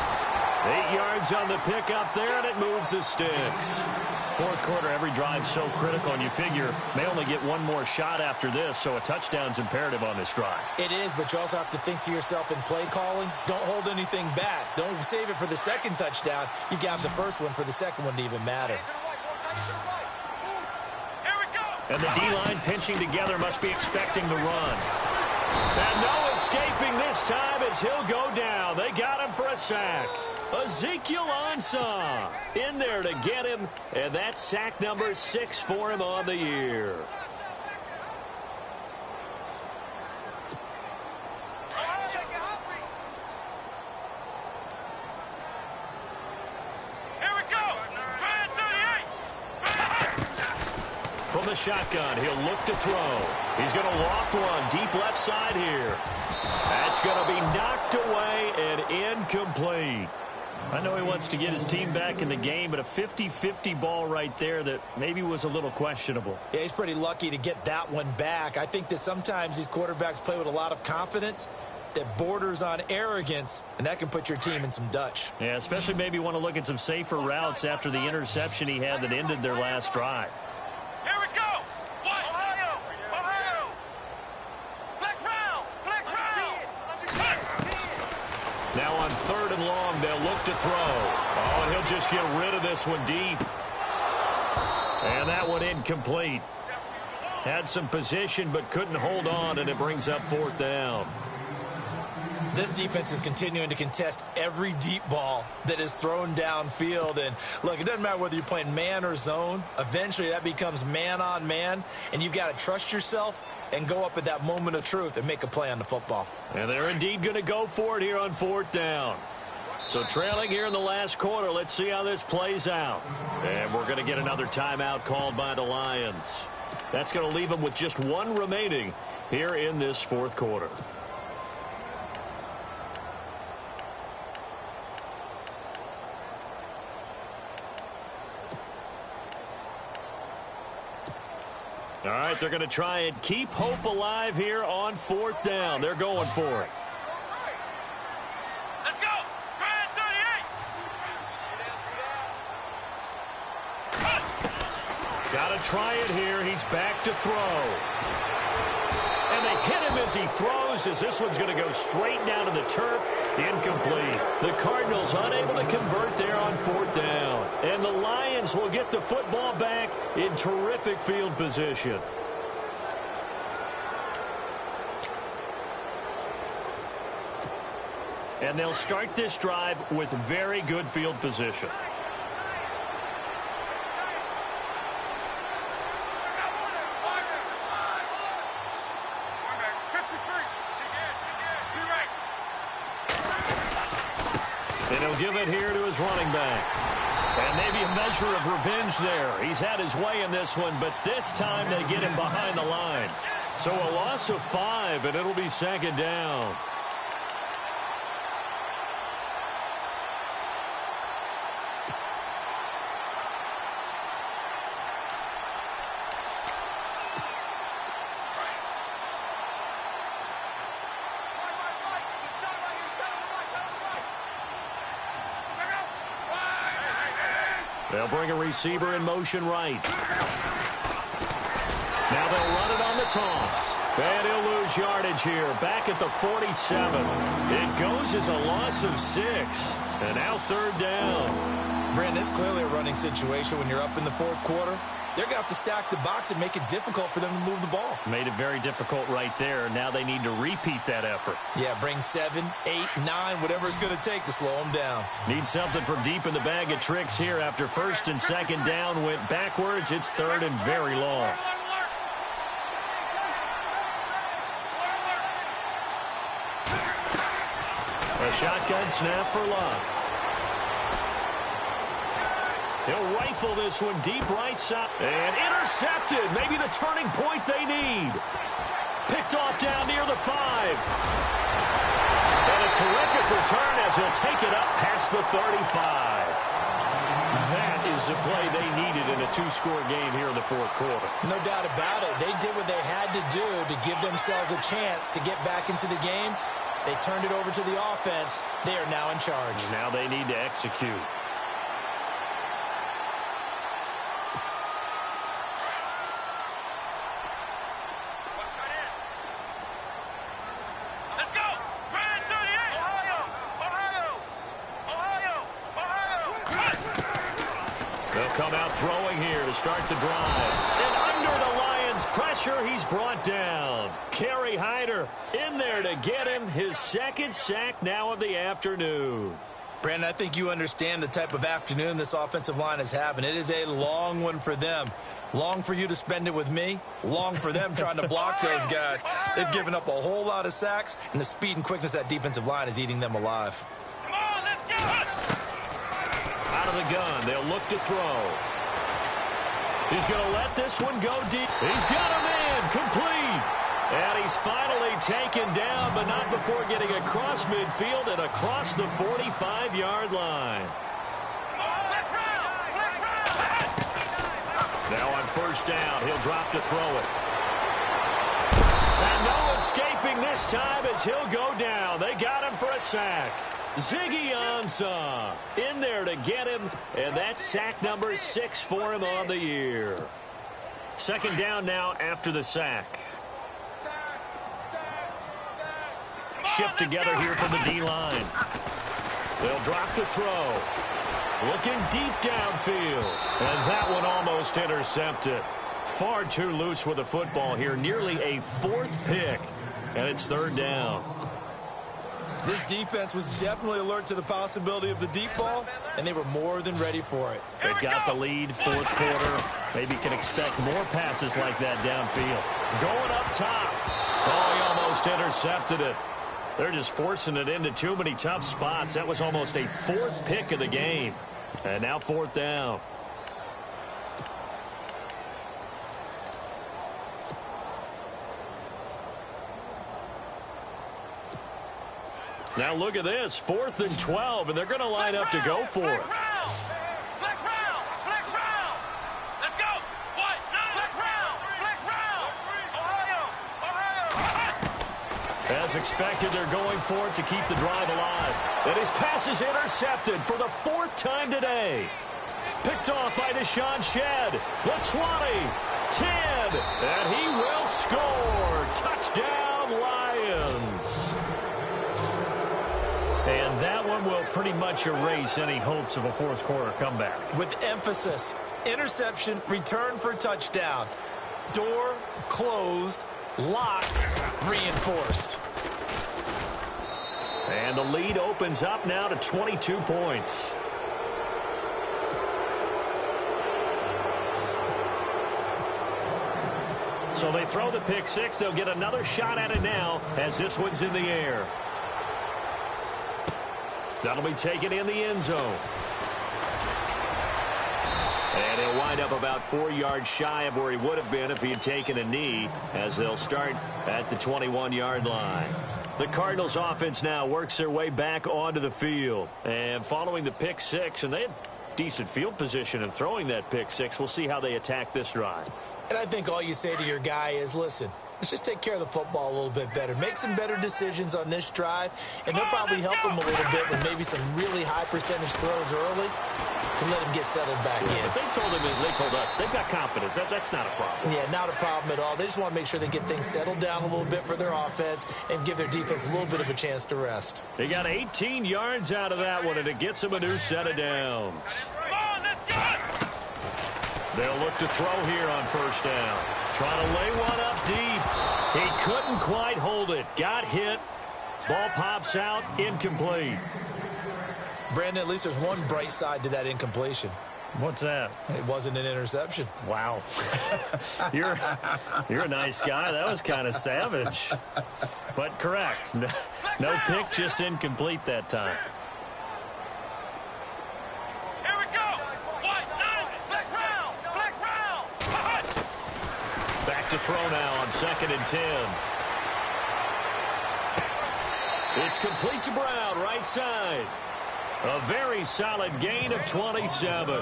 8 yards on the pickup there, and it moves the sticks. Fourth quarter, every drive's so critical, and you figure may only get one more shot after this, so a touchdown's imperative on this drive. It is, but you also have to think to yourself in play calling, don't hold anything back. Don't save it for the second touchdown. You got the first one for the second one to even matter. And the D-line pinching together must be expecting the run. And no escaping this time as he'll go down. They got him for a sack. Ezekiel Ansah in there to get him, and that's sack number 6 for him on the year. From the shotgun, he'll look to throw. He's going to loft one deep left side here. That's going to be knocked away and incomplete. I know he wants to get his team back in the game, but a 50-50 ball right there that maybe was a little questionable. Yeah, he's pretty lucky to get that one back. I think that sometimes these quarterbacks play with a lot of confidence that borders on arrogance, and that can put your team in some Dutch. Yeah, especially maybe want to look at some safer routes after the interception he had that ended their last drive. Here we go. Ohio. Flex round. Now on 3rd and long, they'll look to throw. Oh, and he'll just get rid of this one deep. And that one incomplete. Had some position but couldn't hold on, and it brings up 4th down. This defense is continuing to contest every deep ball that is thrown downfield. And, look, it doesn't matter whether you're playing man or zone. Eventually, that becomes man-on-man, and you've got to trust yourself and go up at that moment of truth and make a play on the football. And they're indeed going to go for it here on 4th down. So trailing here in the last quarter, let's see how this plays out. And we're going to get another timeout called by the Lions. That's going to leave them with just one remaining here in this 4th quarter. All right, they're going to try and keep hope alive here on 4th down. They're going for it. Let's go. Grand 38. Got to try it here. He's back to throw. And they hit him as he throws, as this one's going to go straight down to the turf. Incomplete. The Cardinals unable to convert there on 4th down. And the Lions will get the football back in terrific field position. And they'll start this drive with very good field position. And he'll give it here to his running back. And maybe a measure of revenge there. He's had his way in this one, but this time they get him behind the line. So a loss of 5, and it'll be 2nd down. They'll bring a receiver in motion right. Now they'll run it on the toss. And he'll lose yardage here, back at the 47. It goes as a loss of 6. And now third down. Brandon, it's clearly a running situation when you're up in the fourth quarter. They're going to have to stack the box and make it difficult for them to move the ball. Made it very difficult right there. Now they need to repeat that effort. Yeah, bring 7, 8, 9, whatever it's going to take to slow them down. Need something from deep in the bag of tricks here. After first and second down went backwards, it's third and very long. A shotgun snap for Love. He'll rifle this one deep right side. And intercepted. Maybe the turning point they need. Picked off down near the 5. And a terrific return as he'll take it up past the 35. That is the play they needed in a 2-score game here in the fourth quarter. No doubt about it. They did what they had to do to give themselves a chance to get back into the game. They turned it over to the offense. They are now in charge. Now they need to execute. Let's go! Grand 38! Ohio! They'll come out throwing here to start the drive. And under the Lions' pressure, he's brought down. Kerry Hyder in there to get him his second sack now of the afternoon. Brandon, I think you understand the type of afternoon this offensive line is having. It is a long one for them. Long for you to spend it with me. Long for them trying to block those guys. They've given up a whole lot of sacks, and the speed and quickness of that defensive line is eating them alive. Come on, let's go! Out of the gun, they'll look to throw. He's going to let this one go deep. He's got a man complete. And he's finally taken down, but not before getting across midfield and across the 45-yard line. Now on first down, he'll drop to throw it. And no escaping this time as he'll go down. They got him for a sack. Ziggy Ansah in there to get him, and that's sack number 6 for him on the year. Second down now after the sack. Shift together here from the D-line. They'll drop the throw. Looking deep downfield. And that one almost intercepted. Far too loose with the football here. Nearly a 4th pick. And it's third down. This defense was definitely alert to the possibility of the deep ball, and they were more than ready for it. They've got the lead, fourth quarter. Maybe can expect more passes like that downfield. Going up top. Oh, he almost intercepted it. They're just forcing it into too many tough spots. That was almost a 4th pick of the game. And now fourth down. Now look at this, 4th and 12, and they're going to line up to go for it. Flex round! Flex round! Let's go! What? Flex round! Flex round! Ohio! As expected, they're going for it to keep the drive alive. And his pass is intercepted for the 4th time today. Picked off by Deshaun Shedd. The 20, 10, and he will score. Touchdown, Lions. And that one will pretty much erase any hopes of a fourth quarter comeback. With emphasis, interception, return for touchdown. Door closed, locked, reinforced. And the lead opens up now to 22 points. So they throw the pick six. They'll get another shot at it now as this one's in the air. That'll be taken in the end zone. And he'll wind up about 4 yards shy of where he would have been if he had taken a knee, as they'll start at the 21-yard line. The Cardinals offense now works their way back onto the field. And following the pick six, and they had decent field position in throwing that pick six, we'll see how they attack this drive. And I think all you say to your guy is, listen, let's just take care of the football a little bit better. Make some better decisions on this drive, and they'll probably help him a little bit with maybe some really high percentage throws early. to let him get settled back in. But they told us they've got confidence. That's not a problem. Yeah, not a problem at all. They just want to make sure they get things settled down a little bit for their offense and give their defense a little bit of a chance to rest. They got 18 yards out of that one, and it gets them a new set of downs. They'll look to throw here on first down. Trying to lay one up deep. He couldn't quite hold it. Got hit. Ball pops out. Incomplete. Brandon, at least there's one bright side to that incompletion. What's that? It wasn't an interception. Wow. You're a nice guy. That was kind of savage. But correct. No pick, just incomplete that time. Here we go. White, nine, flex round. Back to throw now on 2nd and 10. It's complete to Brown, right side. A very solid gain of 27.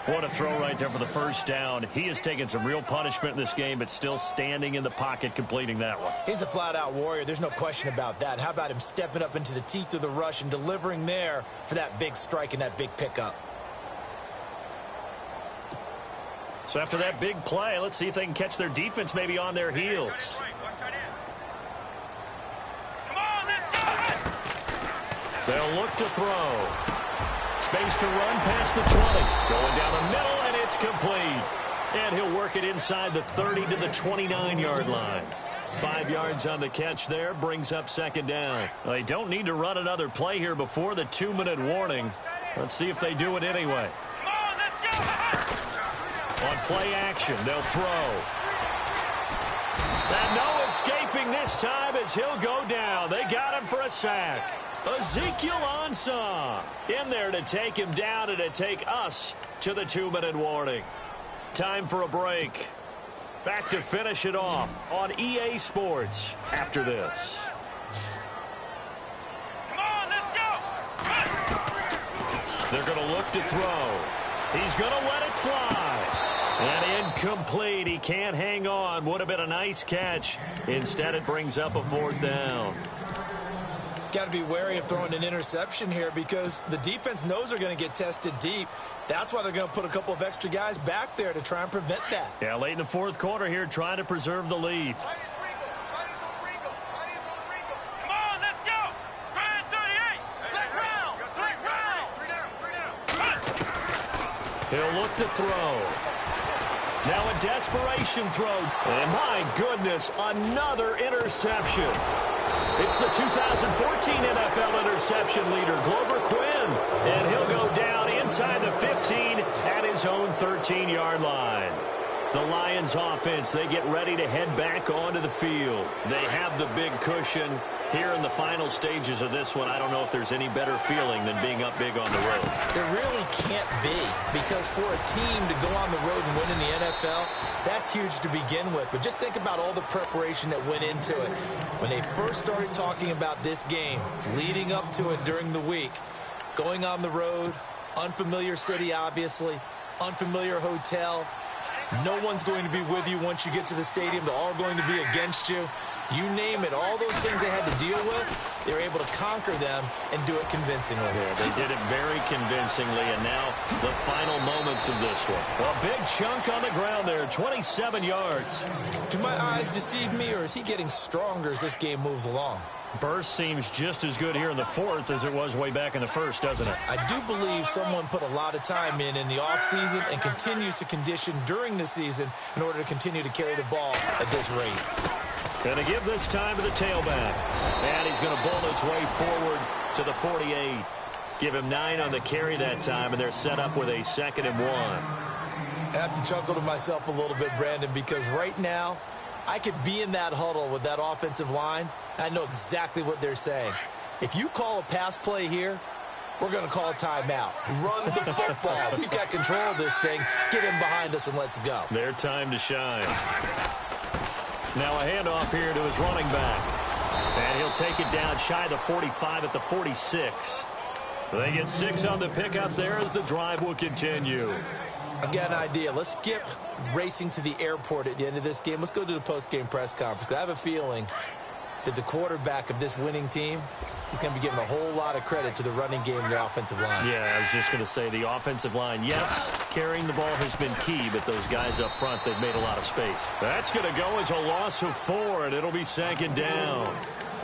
What a throw right there for the first down. He has taken some real punishment in this game, but still standing in the pocket, completing that one. He's a flat-out warrior. There's no question about that. How about him stepping up into the teeth of the rush and delivering there for that big strike and that big pickup? So after that big play, let's see if they can catch their defense maybe on their heels. They'll look to throw. Space to run past the 20. Going down the middle, and it's complete. And he'll work it inside the 30 to the 29-yard line. 5 yards on the catch there, brings up 2nd down. Well, they don't need to run another play here before the 2-minute warning. Let's see if they do it anyway. On play action, they'll throw. And no escaping this time as he'll go down. They got him for a sack. Ezekiel Ansah in there to take him down and to take us to the 2-minute warning. Time for a break. Back to finish it off on EA Sports after this. Come on, let's go. They're going to look to throw. He's going to let it fly. And incomplete. He can't hang on. Would have been a nice catch. Instead, it brings up a 4th down. Got to be wary of throwing an interception here because the defense knows they're going to get tested deep. That's why they're going to put a couple of extra guys back there to try and prevent that. Yeah, late in the 4th quarter here, trying to preserve the lead. Come on, let's go. Ryan 38. Flex round. He'll look to throw. Now a desperation throw. And my goodness, another interception. It's the 2014 NFL interception leader, Glover Quinn. And he'll go down inside the 15 at his own 13-yard line. The Lions offense, they get ready to head back onto the field. They have the big cushion. Here in the final stages of this one, I don't know if there's any better feeling than being up big on the road. There really can't be, because for a team to go on the road and win in the NFL, that's huge to begin with. But just think about all the preparation that went into it. When they first started talking about this game, leading up to it during the week, going on the road, unfamiliar city, obviously, unfamiliar hotel. No one's going to be with you once you get to the stadium. They're all going to be against you. You name it, all those things they had to deal with, they were able to conquer them and do it convincingly. Yeah, they did it very convincingly, and now the final moments of this one. Well, a big chunk on the ground there, 27 yards. Do my eyes deceive me, or is he getting stronger as this game moves along? Burst seems just as good here in the 4th as it was way back in the 1st, doesn't it? I do believe someone put a lot of time in the offseason and continues to condition during the season in order to continue to carry the ball at this rate. Going to give this time to the tailback. And he's going to bowl his way forward to the 48. Give him 9 on the carry that time, and they're set up with a 2nd and 1. I have to chuckle to myself a little bit, Brandon, because right now I could be in that huddle with that offensive line. I know exactly what they're saying. If you call a pass play here, we're going to call a timeout. Run the football. We've got control of this thing. Get him behind us and let's go. Their time to shine. Now a handoff here to his running back. And he'll take it down shy of the 45 at the 46. They get 6 on the pickup there as the drive will continue. I've got an idea. Let's skip racing to the airport at the end of this game. Let's go to the post-game press conference. I have a feeling if the quarterback of this winning team is going to be giving a whole lot of credit to the running game and the offensive line. Yeah, I was just going to say the offensive line, yes, carrying the ball has been key, but those guys up front, they've made a lot of space. That's going to go as a loss of 4, and it'll be second down.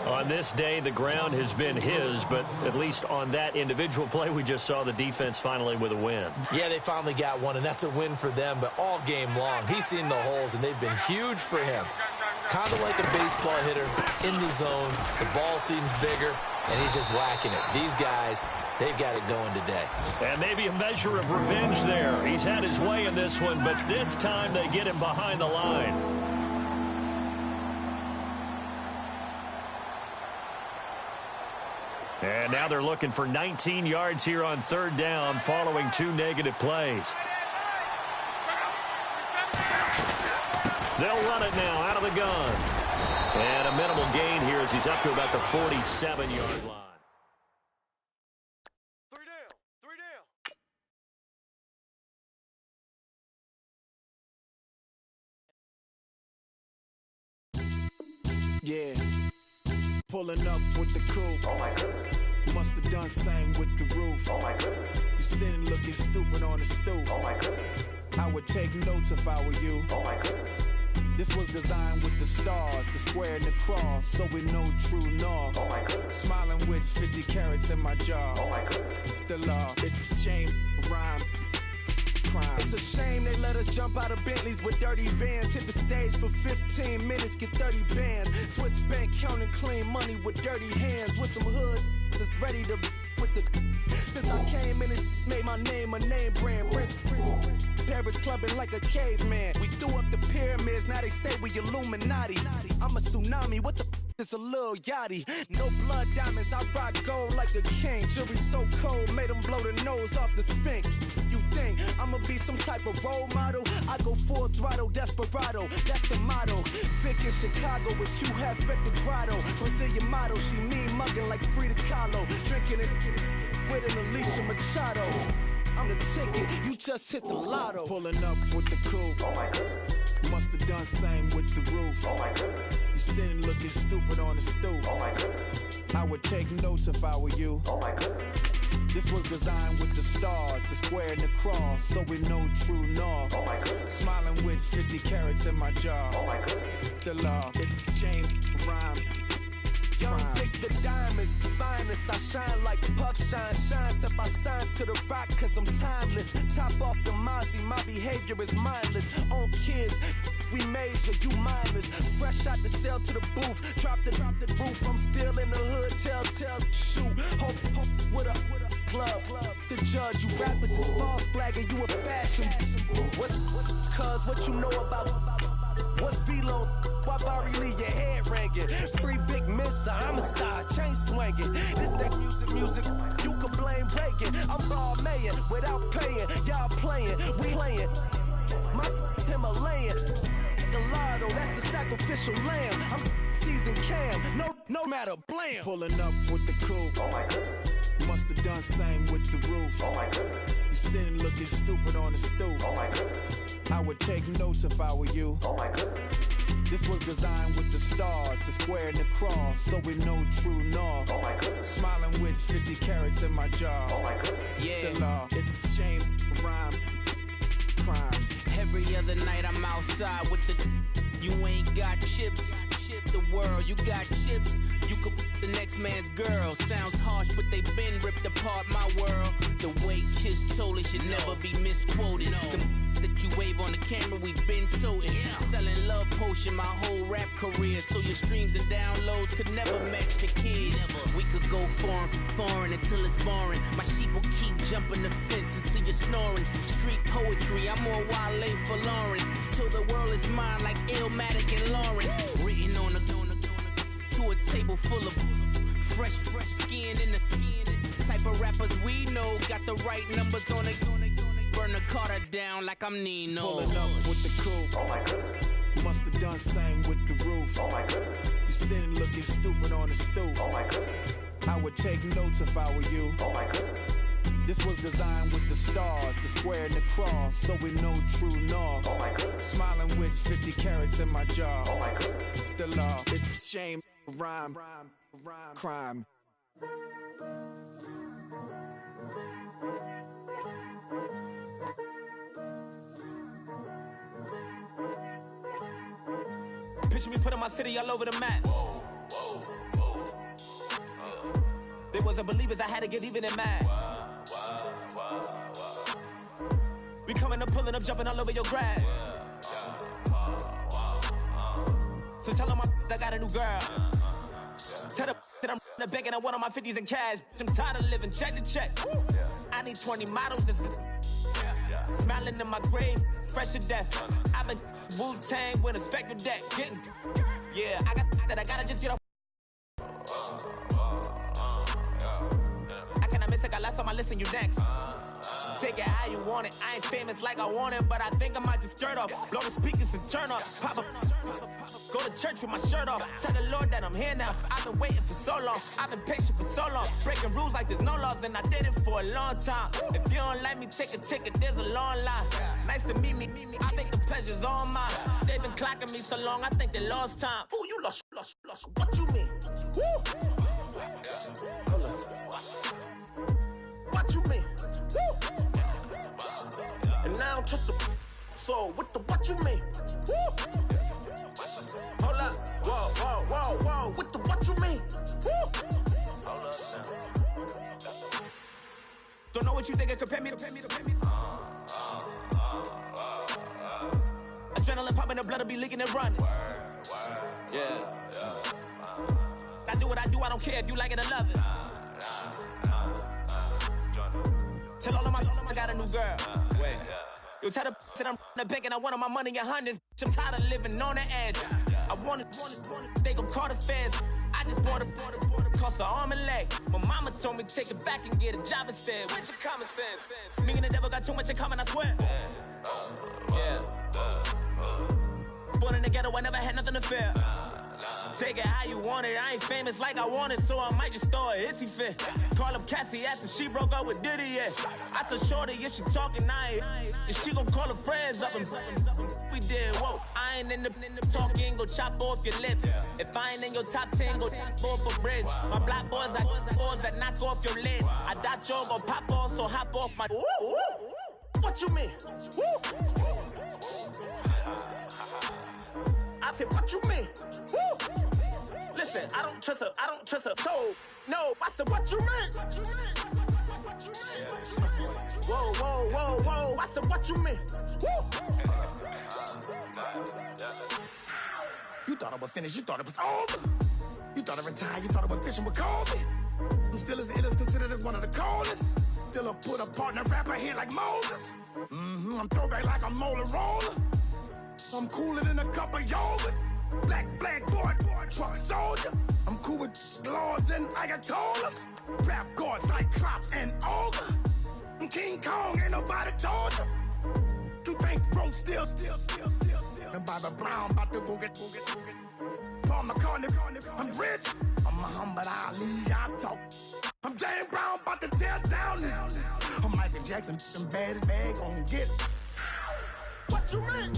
On this day, the ground has been his, but at least on that individual play, we just saw the defense finally with a win. Yeah, they finally got one, and that's a win for them, but all game long, he's seen the holes, and they've been huge for him. Kind of like a baseball hitter in the zone. The ball seems bigger, and he's just whacking it. These guys, they've got it going today. And maybe a measure of revenge there. He's had his way in this one, but this time they get him behind the line. And now they're looking for 19 yards here on third down following 2 negative plays. They'll run it now out of the gun. And a minimal gain here as he's up to about the 47-yard line. 3 down. 3 down. Yeah. Pulling up with the coupe. Oh my goodness. Must have done same with the roof. Oh my goodness. You sitting looking stupid on the stoop. Oh my goodness. I would take notes if I were you. Oh my goodness. This was designed with the stars, the square and the cross, so we know true north. Oh my goodness. Smiling with 50 carats in my jaw. Oh my goodness. The law, it's a shame, rhyme. Crime. It's a shame they let us jump out of Bentleys with dirty vans. Hit the stage for 15 minutes, get 30 bands. Swiss bank counting clean money with dirty hands. With some hood that's ready to with the. Since I came in, it made my name a name brand. French Paris clubbing like a caveman. We threw up the pyramids, now they say we Illuminati. I'm a tsunami, what the it's a little yachty. No blood diamonds, I rock gold like a king. Jewelry so cold, made them blow the nose off the Sphinx. You think I'ma be some type of role model? I go full throttle, desperado, that's the motto. Vic in Chicago, it's Hugh Hef at the grotto. Brazilian model, she mean mugging like Frida Kahlo. Drinking it with an Alicia Machado. I'm the ticket, you just hit the lotto. Pulling up with the coupe. Oh my goodness. Must have done same with the roof. Oh my goodness. You sitting looking stupid on the stoop. Oh my goodness. I would take notes if I were you. Oh my goodness. This was designed with the stars, the square and the cross, so we know true north. Oh my goodness. Smiling with 50 carats in my jaw. Oh my goodness. The law, it's a shame, rhyme. Young Vic the diamonds, finest. I shine like puck shine. Shines if I sign to the rock, cause I'm timeless. Top off the Mozzie, my behavior is mindless. On kids, we major, you minors. Fresh out the cell to the booth. Drop the roof, I'm still in the hood. Tell, shoot. Hope, with a club. The judge, you rappers is false flagging, you a fashion. What's cuz, what you know about? What's Velo? Why Barry Lee, your head ringing? Free Vic Mensa, I'm a star, chain swinging. This that music, you can blame Reagan. I'm ball mayin' without paying. Y'all playing, we playing. My Himalayan. Gelato, that's a sacrificial lamb. I'm seasoned cam, no matter, blam. Pulling up with the coupe. Oh my goodness. Must have done same with the roof. Oh my goodness. You sitting looking stupid on the stoop. Oh my goodness. I would take notes if I were you. Oh my goodness. This was designed with the stars, the square and the cross, so we know true north. Oh my goodness. Smiling with 50 carats in my jaw. Oh my goodness. Yeah. The law, it's a shame, rhyme, crime. Every other night I'm outside with the. You ain't got chips. The world, you got chips. You could the next man's girl. Sounds harsh, but they been ripped apart my world. The way Kiss told it should never be misquoted. The that you wave on the camera, we've been toting. Selling love potion my whole rap career. So your streams and downloads could never match the kids. We could go foreign until it's boring. My sheep will keep jumping the fence until you're snoring. Street poetry, I'm more Wale for Lauren. Till the world is mine like Illmatic and Lauren. Written on a to a table full of fresh skin in the type of rappers we know. Got the right numbers on it. Burn the Carter down like I'm Nino. Pulling up with the coupe. Oh my goodness. Must have done same with the roof. Oh my goodness. You sitting looking stupid on the stoop. Oh my goodness. I would take notes if I were you. Oh my goodness. This was designed with the stars, the square and the cross, so we know true north. Oh my goodness. Smiling with 50 carats in my jaw. Oh my goodness. The law, it's a shame, rhyme, crime. Picture me putting my city all over the map. They wasn't believers, I had to get even and mad. We coming up, pulling up, jumping all over your grass. So tell them I got a new girl. Tell them that I'm in the bank and I want all my 50s in cash. I'm tired of living check to check. I need 20 models. This is smiling in my grave, fresh to death. I've been Wu-Tang with a spectral deck. Getting, yeah, I got that. I gotta just get off. I cannot miss it. Got last on my list and you next. Take it how you want it. I ain't famous like I want it, but I think I might just skirt off. Blow the speakers and turn up. Pop up. Go to church with my shirt off. Tell the Lord that I'm here now. I've been waiting for so long. I've been patient for so long. Breaking rules like there's no laws, and I did it for a long time. If you don't like me, take a ticket. There's a long line. Nice to meet me. I think the pleasure's all mine. They've been clocking me so long, I think they lost time. Ooh, you lost. What you mean? Woo! What you mean? Woo! And now trust the so what you mean? Woo! Hold up, whoa, with the what you mean? Woo! Hold up now. Don't know what you think, compare me to. Adrenaline popping, the blood will be leaking and running. Yeah. I do what I do, I don't care if you like it or love it. Tell all of my I got a new girl. Wait. You tell the that I'm in the bank and I want all my money in hundreds. I'm tired of living on the edge. I want it, they gon' call the feds. I just bought a cost an arm and leg. My mama told me take it back and get a job instead. Where's your common sense? Me and the devil got too much in common, I swear. Yeah. Born in the ghetto, I never had nothing to fear. Take it how you want it. I ain't famous like I want it, so I might just throw a hissy fit. Call up Cassie after she broke up with Diddy, yeah. I told Shorty, if she talking, and she gon' call her friends up and we did, whoa. I ain't in the talking, go chop off your lips. If I ain't in your top 10, go top 4 for bridge. My black boys like boys that knock off your lid. I doubt you're gon' pop off, so hop off my. What you mean? I said, what you mean? Woo! Listen, I don't trust her, so, no, I said, what you mean? Whoa, I said, what you mean? Woo! You thought I was finished, you thought it was over. You thought I retired, you thought I went fishing with Kobe. I'm still as ill as considered as one of the coldest. Still a put a partner rapper here like Moses. I'm throwback like a molar roller. I'm cooler than a cup of yogurt. Black flag boy, truck soldier. I'm cool with laws and Ayatollahs. Rap gods like Klops and Ogre. I'm King Kong, ain't nobody told you. You think Rose still. And Bobby Brown about to go get. Paul McCartney, I'm rich. I'm Muhammad Ali, I talk. I'm James Brown, about to tear down this. I'm Michael Jackson, them baddest bag gon' get it. What you mean?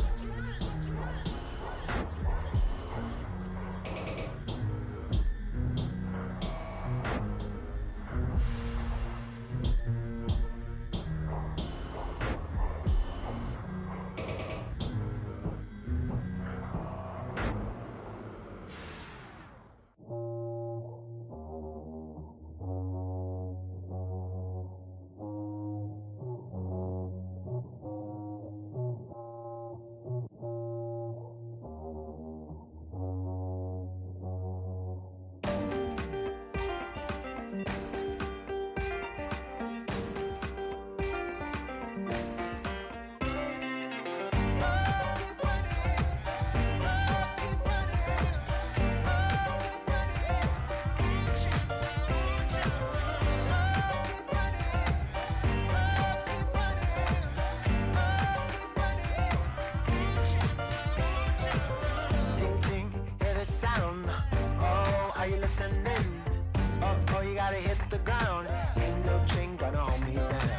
Oh, you gotta hit the ground. Ain't no chain gonna hold me down.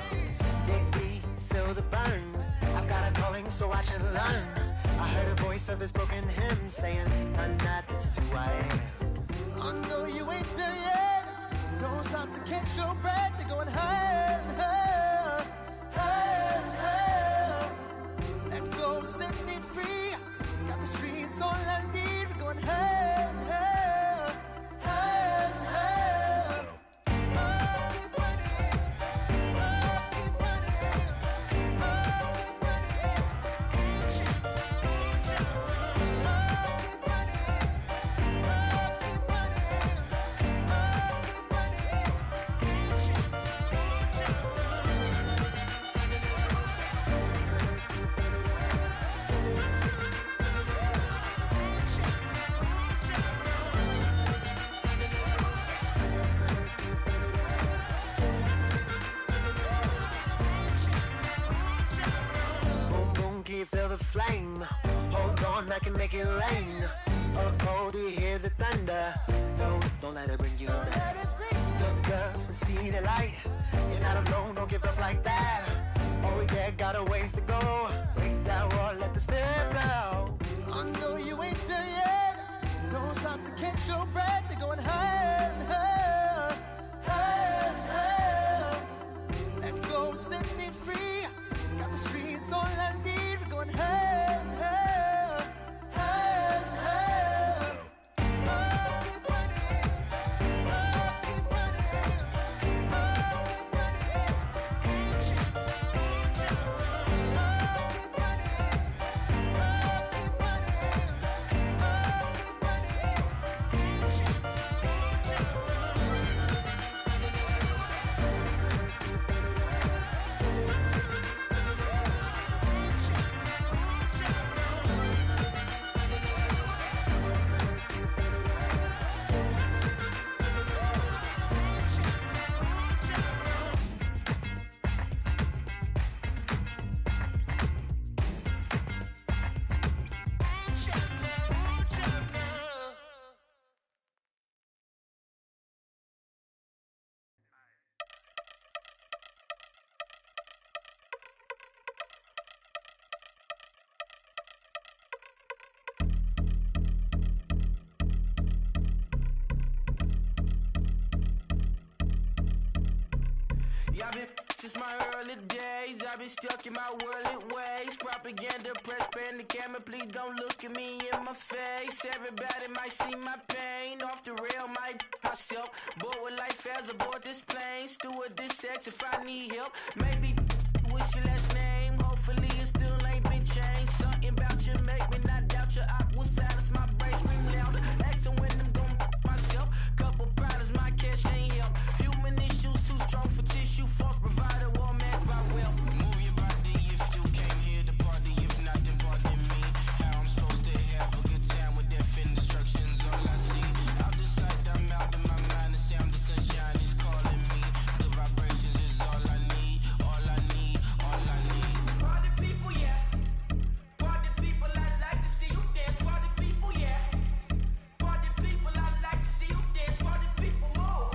Dig deep, feel the burn. I've got a calling, so watch and learn. I heard a voice of his broken hymn saying, none that this is who I am. I know you ain't done yet. Don't stop to catch your breath. You're going higher and higher, higher and higher. Let go, set me free. Got the streets all I need. We're going higher and higher, higher and higher. Oh, keep running. Oh, keep running. Oh, keep running. Keep running. Oh, keep running. Oh, keep running. Boom, boom, can you feel the flame? Hold on, I can make it rain. Oh, do you hear the thunder? No, don't let it bring you down. Look up and see the light. You're not alone, don't give up like that. Oh yeah, got a ways to go. Break that wall, let the spirit flow. I know you ain't done yet. Don't stop to catch your breath. You're going higher and higher, higher and higher. Let go, set me free. Got the streets all I need. We're going higher and higher, higher and higher. Oh, keep running. Oh, keep running. Oh, keep running. Keep running. Oh, keep running. Oh, keep running. Oh, keep running. Yeah, I've been since my early days. I've been stuck in my worldly ways. Propaganda, press, pan the camera. Please don't look at me in my face. Everybody might see my pain. Off the rail, might myself. Bored with life as aboard this plane. Steward this sex if I need help. Maybe what's your last name? Hopefully it still ain't been changed. Something about you make me not doubt you. I will silence my brain, scream louder. Asking when I'm gon' myself. Couple problems, my cash can't help. Human issues too strong for tissue. False provider, war mask by wealth. Move your body if you came here to party. If not, then pardon me. How I'm supposed to have a good time with death and destruction's all I see. Out the sight, I'm out of my mind. The sound of sunshine is calling me. The vibrations is all I need. All I need, all I need. Party people, yeah. Party people, I like to see you dance. Party people, yeah. Party people, I like to see you dance. Party people, move.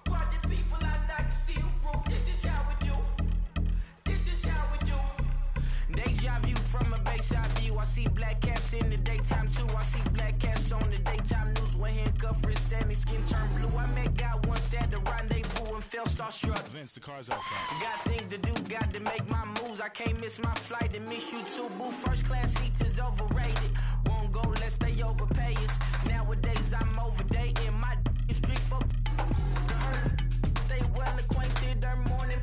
Party people, I like to see you groove. This is how we do. This is how we do. Deja view from a bayside view. I see black cats in the daytime too. I see black cats on the daytime news. When handcuffed, wrist and his skin turned blue. I met God once at the rendezvous and felt starstruck. Vince, the car's outside. Got things to do, got to make my moves. I can't miss my flight and miss you too, boo. First class seats is overrated. Won't go lest they overpay us. Nowadays I'm overdating. My street folk hurt. Stay well acquainted. Their morning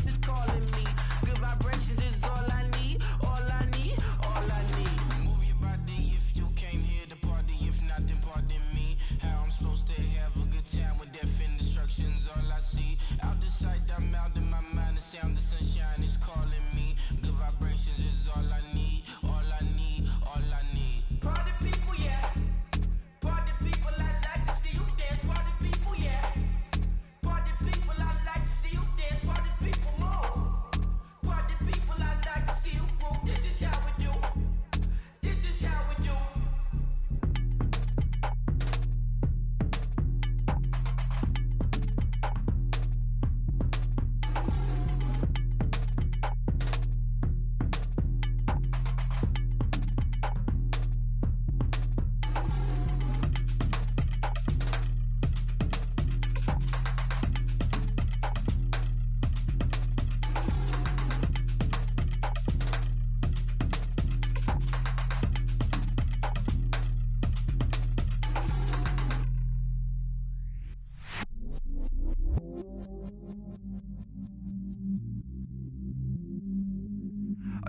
is calling me. Good vibrations is all I need. All I need. All I need. Move your body if you came here to party. If not, then pardon me. How I'm supposed to have a good time with death and destruction's all I see. Out the sight, I'm out of my mind. The sound of sunshine is calling me. Good vibrations is all I need. All I need. All I need. Party people, yeah. Party people, I like to see you dance. Party people, yeah.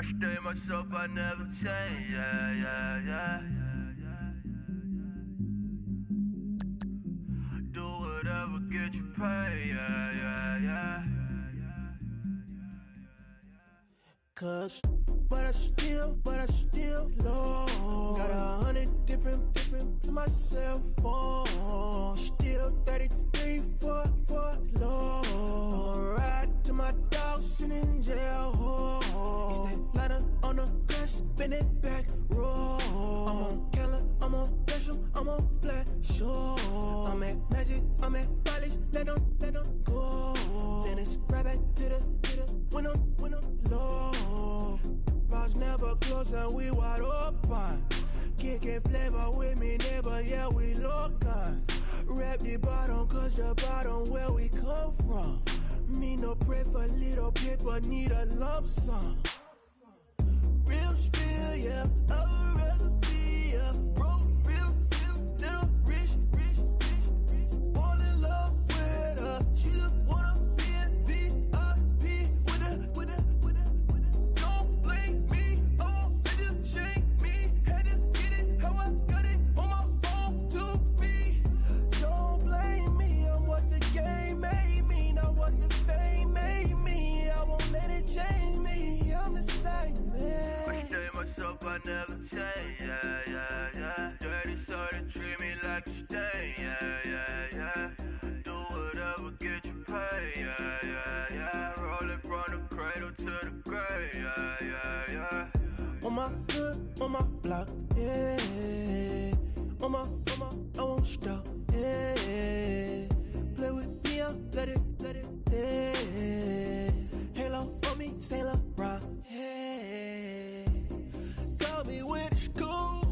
stay myself, I never change, yeah. Do whatever, get you paid, yeah. Cause, but I still love. Got 100 different myself on. Still 33 for love. I'ma ride to my dog sitting in jail. He stay lighter on the grass, spin it back, roll. I'm on Keller, I'm on Gresham, I'm on Flat Shore. I'm at Magic, I'm at Polish, let them go. Then it's right back to the when I'm low. Bars never close and we wide open. Kicking flavor with me, neighbor, yeah, we local. Rap the bottom, cause the bottom where we come from. Me no pray for little paper, need a lump sum. Real spill, yeah, I'd rather be a broke, real, little rich. Fall in love with her, she just wanna be a VIP with her. Don't blame me, oh, bitch, shame me. Had to get it, how I got it, on my phone to me. Don't blame me, I'm what the game made me, not what the fame made me. I won't let it change me, I'm the same man. I stay myself, I never change, yeah. Dirty so they treat me like a stain, yeah. Do whatever, get you paid, yeah. Rolling from the cradle to the grave, yeah. On my hood, on my block, yeah. On my, I won't stop, yeah. Play with me, I'll let it, yeah. Halo on me, Saint Laurent, yeah. Got me with the school,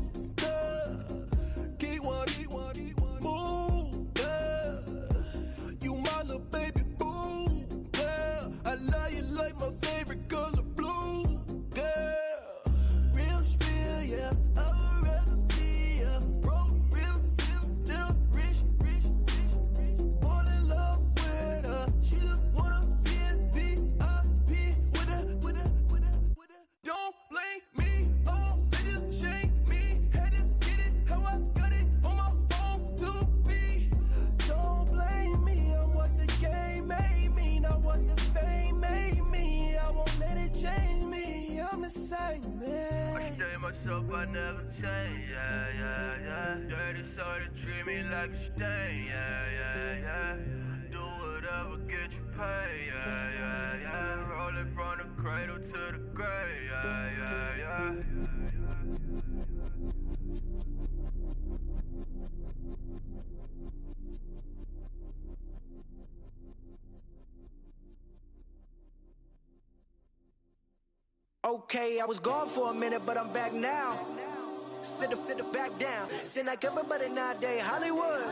keep one, move, yeah. You my little baby boo, yeah. I love you like my favorite color blue, yeah. Real spill, yeah, I'd rather be a broke, real, little rich. Fall in love with her, she just wanna be a VIP with her. Don't blame me, oh, bitch, shame me. Had to get it, how I got it, on my phone to me. Don't blame me, I'm what the game made me, not what the fame made me. I won't let it change me, I'm the same man. I stay myself, I never change, yeah. Dirty so they treat me like a stain, yeah. Do whatever, get you paid, yeah. Rolling from the cradle to the grave, yeah. Okay, I was gone for a minute, but I'm back now. Sit the back down. Seem like everybody nowadays, Hollywood.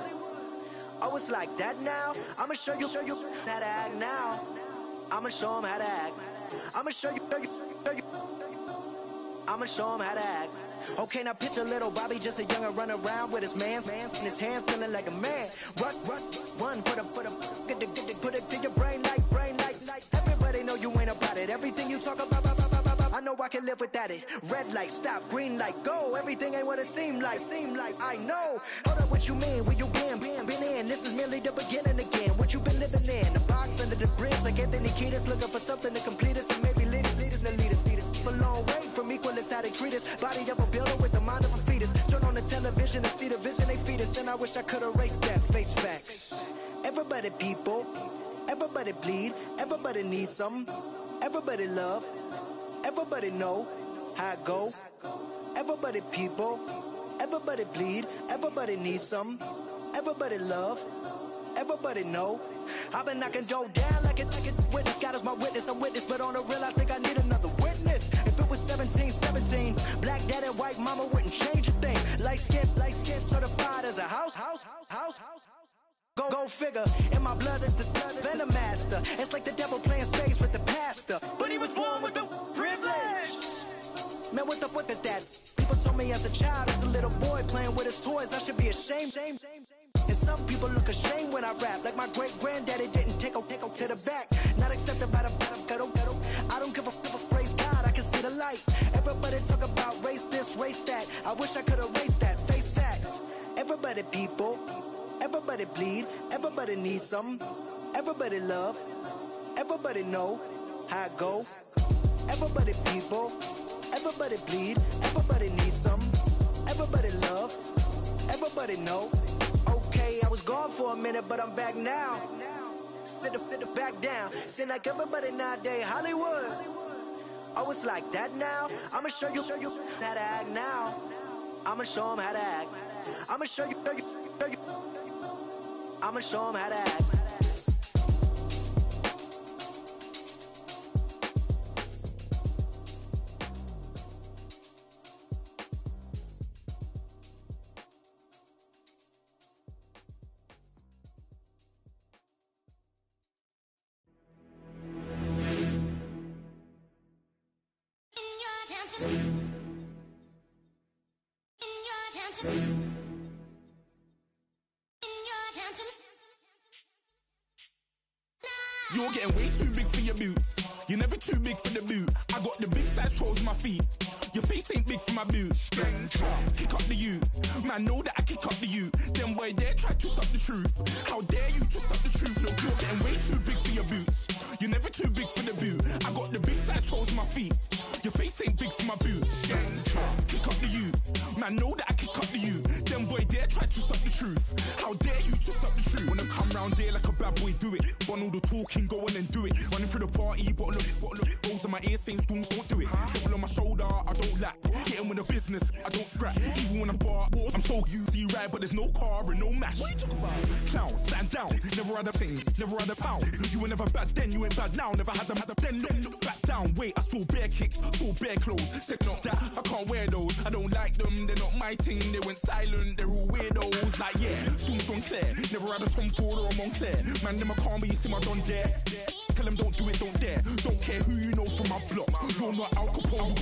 Oh, it's like that now. I'ma show you how to act now. I'ma show 'em how to act. I'ma show you. I'ma show 'em how to act. Okay, now picture little Bobby, just a youngin' running around with his man's in his hand, feeling like a man. Run, put it to your brain like. Everybody know you ain't about it. Everything you talk about, I know I can live without it. Red light, stop, green light, go. Everything ain't what it seem like. I know. Hold up, what you mean? Where you been in? This is merely the beginning again. What you been living in? The box under the bridge, like Anthony Kiedis, looking for something to complete us and maybe lead us. A long way from equal is how they treat us. Body of a builder with the mind of a fetus. Turn on the television and see the vision they feed us, and I wish I could erase that. Face facts. Everybody people, everybody bleed, everybody needs something, everybody love, everybody know how it go. Everybody people, everybody bleed, everybody needs something, everybody love, everybody know. I've been knocking dough down like it witness. God is my witness, I'm witness, but on the real I think I need another witness. If it was 17, black daddy, white mama wouldn't change a thing. Light skin, certified as a house. Go figure, in my blood is the venom master. It's like the devil playing space with the pastor, but he was born with the privilege. Man, what the fuck is that? People told me as a child, as a little boy playing with his toys, I should be ashamed. And some people look ashamed when I rap, like my great granddaddy didn't take a to the back. Not accepted by the ghetto. I don't give a fuck, praise God, I can see the light. people, everybody bleed, everybody needs some, everybody love, everybody know how it go. Everybody people, everybody bleed, everybody needs some, everybody love, everybody know. Okay, I was gone for a minute, but I'm back now. Sit back down. Seem like everybody nowadays Hollywood. Oh, it's like that now? I'ma show you how to act now. I'ma show them how to act. I'ma show you. I'ma show them how to act. You're getting way too big for your boots. You're never too big for the boot. I got the big size toes on my feet. Your face ain't big for my boots. Kick up the you. Man, know that I kick up the you. Them boy dare try to twist up the truth. How dare you twist up the truth? Look, you're getting way too big for your boots. You're never too big for the boot. I got the big size toes on my feet. Your face ain't big for my boots. Kick up the you. Man, know that I kick up the you. Them boy dare try to twist up the truth. How dare you twist up the truth? When I come round there like a bad boy, do it. Want all the talking, go on and do it. Running through the party, bottle of it. Rolls on my ear saying storms, don't do it. Double on my shoulder, I don't lack. Hitting with the business, I don't scrap. Even when I'm bar, I'm so easy right, but there's no car and no match. What you talk about? Clown, stand down. Never had a thing, never had a pound. You were never bad then, you ain't bad now. Never had them, then look back down. Wait, I saw bare kicks, saw bare clothes. Said not that, I can't wear those. I don't like them, they're not my thing. They went silent, they're all weirdos. Like yeah, storms gone clear. Never had a Tom Ford or a Montclair. Man, them I can't, but you see my Don there. Tell them don't do it, don't dare. Don't care who you know from my block. You're not Al Capone.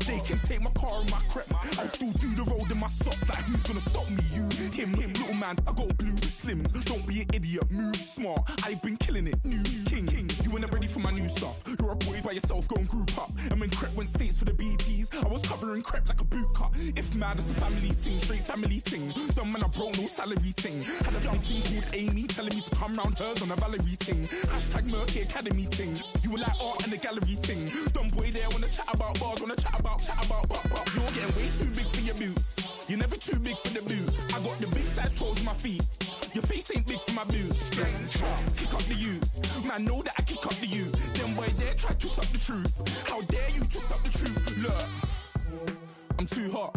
They can take my car and my creps. I'll still do the road in my socks. Like who's gonna stop me? You, him, little man. I got blue slims. Don't be an idiot. Move smart. I've been killing it. New king. You weren't ready for my new stuff. You're a boy by yourself. Go and group up. And when Crep went states for the BTs, I was covering Crep like a boot cut. If mad, it's a family thing. Straight family thing. Dumb man, I broke no salary thing. Had a young thing called Amy telling me to come round hers on a Valerie thing. Hashtag Murky Academy thing. You were like art and the gallery thing. Dumb boy there wanna chat about bars, wanna chat about. You're getting way too big for your boots. You're never too big for the boot. I got the big size toes on my feet. Your face ain't big for my boots. Kick up the you. Man, know that I kick up the you. Them boy dare try to twist up the truth. How dare you twist up the truth? Look, I'm too hot.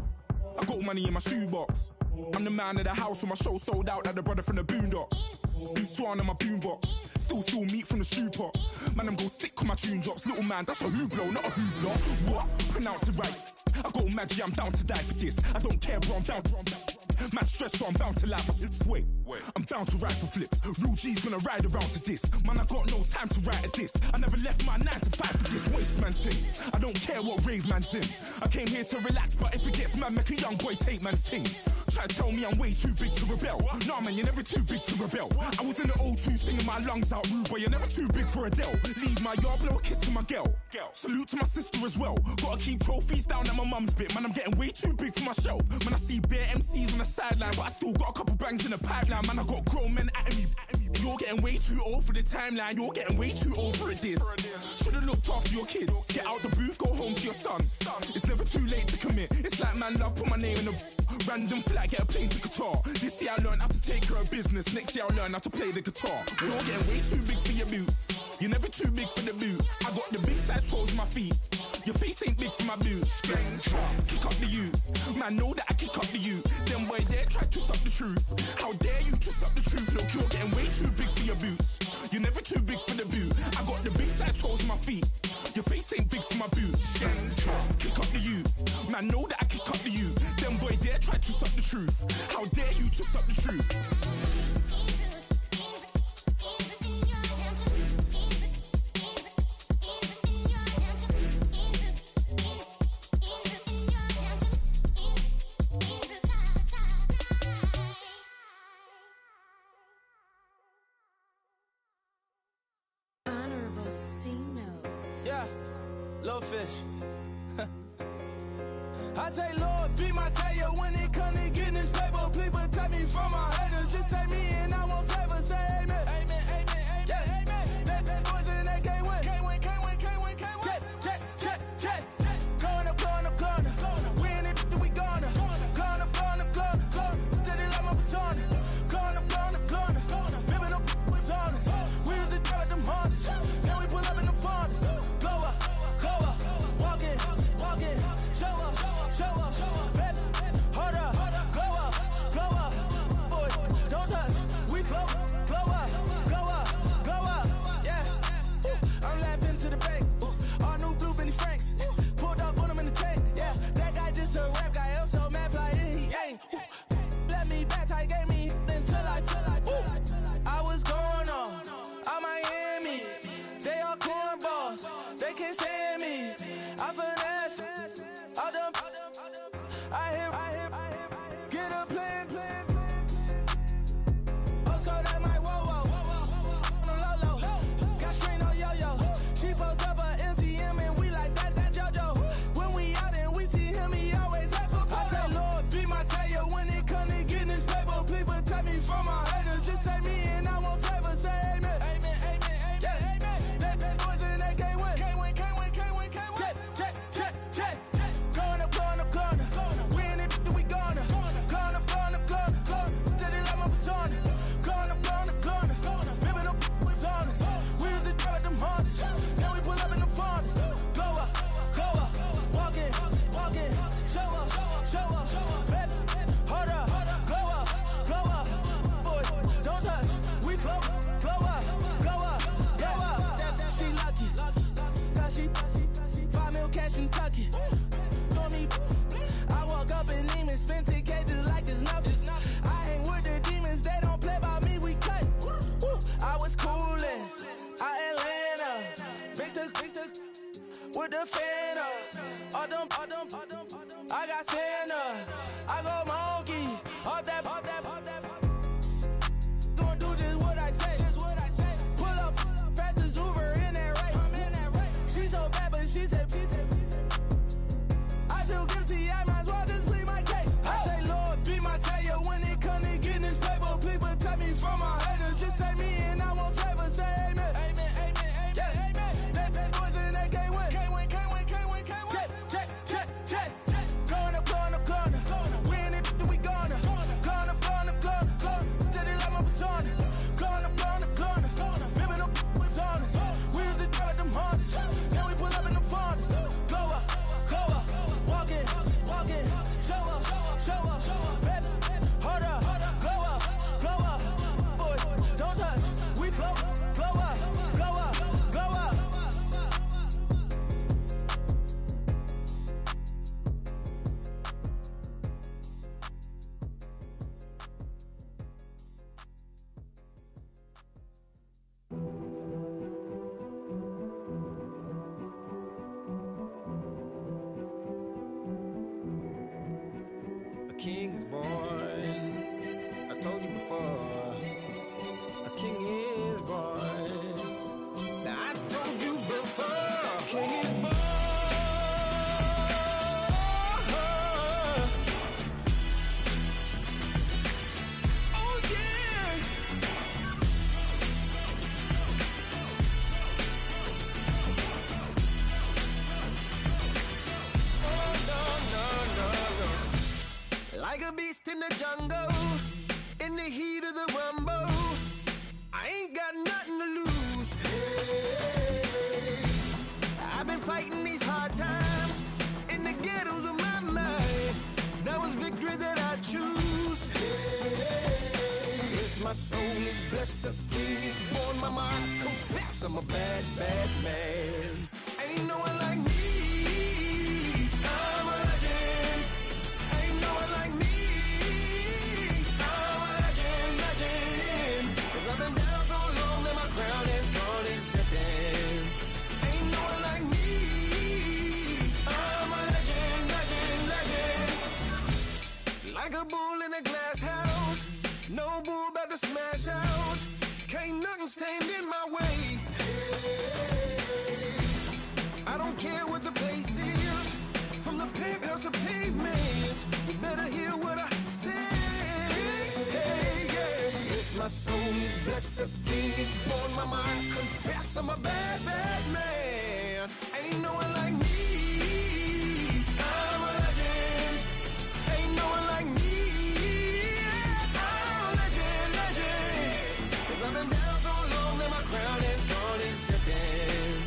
I got money in my shoebox. I'm the man of the house when my show sold out like the brother from the Boondocks. Beat Swan in my boombox. Still meat from the stew pot. Man, I'm go sick when my tune drops. Little man, that's a hooplo, not a hoopla. What? Pronounce it right. I got magic, I'm down to die for this. I don't care, bro, I'm down. Man stressed, so I'm bound to like my slips. Wait, I'm bound to ride for flips. Real G's gonna ride around to this. Man, I got no time to write at this. I never left my 9 to 5 for this waste man thing. I don't care what rave man's in. I came here to relax, but if it gets mad, make a young boy take man's things. Try to tell me I'm way too big to rebel. Nah, man, you're never too big to rebel. I was in the O2 singing my lungs out rude, but you're never too big for Adele. Leave my yard, blow a kiss to my girl. Salute to my sister as well. Gotta keep trophies down at my mum's bit. Man, I'm getting way too big for my shelf. Man, I see bare MCs on the sideline, but I still got a couple bangs in the pipeline. Man, I got grown men at me. You're getting way too old for the timeline. You're getting way too old for a diss. Should've looked after your kids. Get out the booth, go home to your son. It's never too late to commit. It's like man love, put my name in a random flat, get a plane to Qatar. This year I learned how to take care of business. Next year I'll learn how to play the guitar. You're getting way too big for your boots. You're never too big for the boot. I got the big size toes on my feet. Your face ain't big for my boots. Kick up the you. Man, know that I kick up the you. Them boy dare try to twist up the truth. How dare you twist up the truth? Look, you're getting way too big for your boots. You're never too big for the boot. I got the big size toes on my feet. Your face ain't big for my boots. Kick up the you. Man, know that I kick up the you. Them boy dare try to twist up the truth. How dare you twist up the truth? Yeah, low fish. I say, Lord, be my savior when it comes to getting this paper. Please protect me from my haters. Just say me and I won't ever say amen. Amen, amen, amen, yeah. Amen. That boys in that can't win. Can't win, can't win, can't win, can't win. Check. Going up. We in it, we gonna. Going up. Did it like my persona. Going up. Ripping up was honest. We used to drive at them Hondas. Then we pull up in the Fondas. Glow up. Walking. Show up. Baby, hold up. Glow up. Boy, don't touch. We flow. Glow up. Yeah. I'm laughing to the bank. All new blue Benny Franks. Pulled up on him in the tank. Yeah, that guy just a rap guy. I'm so mad fly and he ain't. Let me back tight, gave me until I was going on Miami. They all cornballs. They can't stand me. I finesse. All them. I hear. Get a plan. Oscar, that my whoa. Low. Got strain on yo-yo. She post up a MCM and we like that JoJo. When we out and we see him, he always ask for photo. I say, Lord, be my savior when it comes to getting this paper. Please protect me from my haters. Just say me and I won't ever say amen. Amen, yeah. That boys in that can't win. Can't win. Check. Going up. We in it, we gonna. Going up. Did it like my persona. Going up. Ripping up was honest. We used to drive at them Hondas. Then we pull up in the Fondas. Glow up. Walking. Show up. Baby, hold up. Glow up. Boy, don't touch. We flow. Glow up. Yeah. She lucky. Cause she 5 mil cash in Tucky. Know me. I walk up in demons, spend 10K just like it's nothing. I hang with the demons, they don't play by me, we cut. I was coolin', Atlanta, mixed with the Fanta. All them, I got Santa, I go monkey, all that. Gonna do just what I say. Pull up, past the Uber in that race. She so bad, but she said. I feel guilty, I might as well just plead my case. I say, Lord, be my savior when it comes to getting this paper. Please protect me from my haters. Just say me and I won't ever say amen. Amen, yeah. That boys in that can't win. Can't win. Check. Going up. We in it, we gonna. Going up. Did it like my persona. Going up. Ripping up was honest. We used to drive at them Hondas. Then we pull up in the Fondas. Glow up. Walking. Show up. Baby, hold up. Glow up. Boy, don't touch. We flow. Glow up. A king is born. I told you before. A king is born. Now I told you before. A king is born. Oh yeah. Like a beast in the jungle, in the heat of the rumble, I ain't got nothing to lose. Hey, I've been fighting these hard times in the ghettos of my mind. Now it's victory that I choose. Hey, yes, my soul is blessed, the king is born. Mama, I confess I'm a bad man. Ain't no one like me. I'm a legend. Ain't no one like me. I'm a legend. 'Cause I've been down so long that my crown and throne is destined. Ain't no one like me. I'm a legend. Like a bull in a glass house. No bull about to smash out. Can't nothing stand in my way. I don't care what the place is. From From the pimp house to pavement, you better hear what I say. Hey, yeah. If my soul is blessed, the king is born. My mind confess I'm a bad, bad man. Ain't no one like me. I'm a legend. Ain't no one like me. I'm a legend, legend. 'Cause I've been down so long that my crown and throne is destined.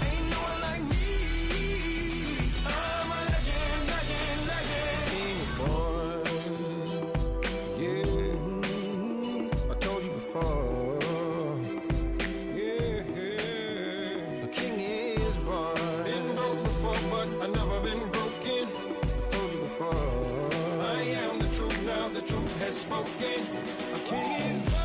Ain't no one like me. I'm a legend, legend, legend. King is born. Yeah, I told you before. Yeah, a king is born. Been broke before, but I never been broken. I told you before. I am the truth now. The truth has spoken. A king is born.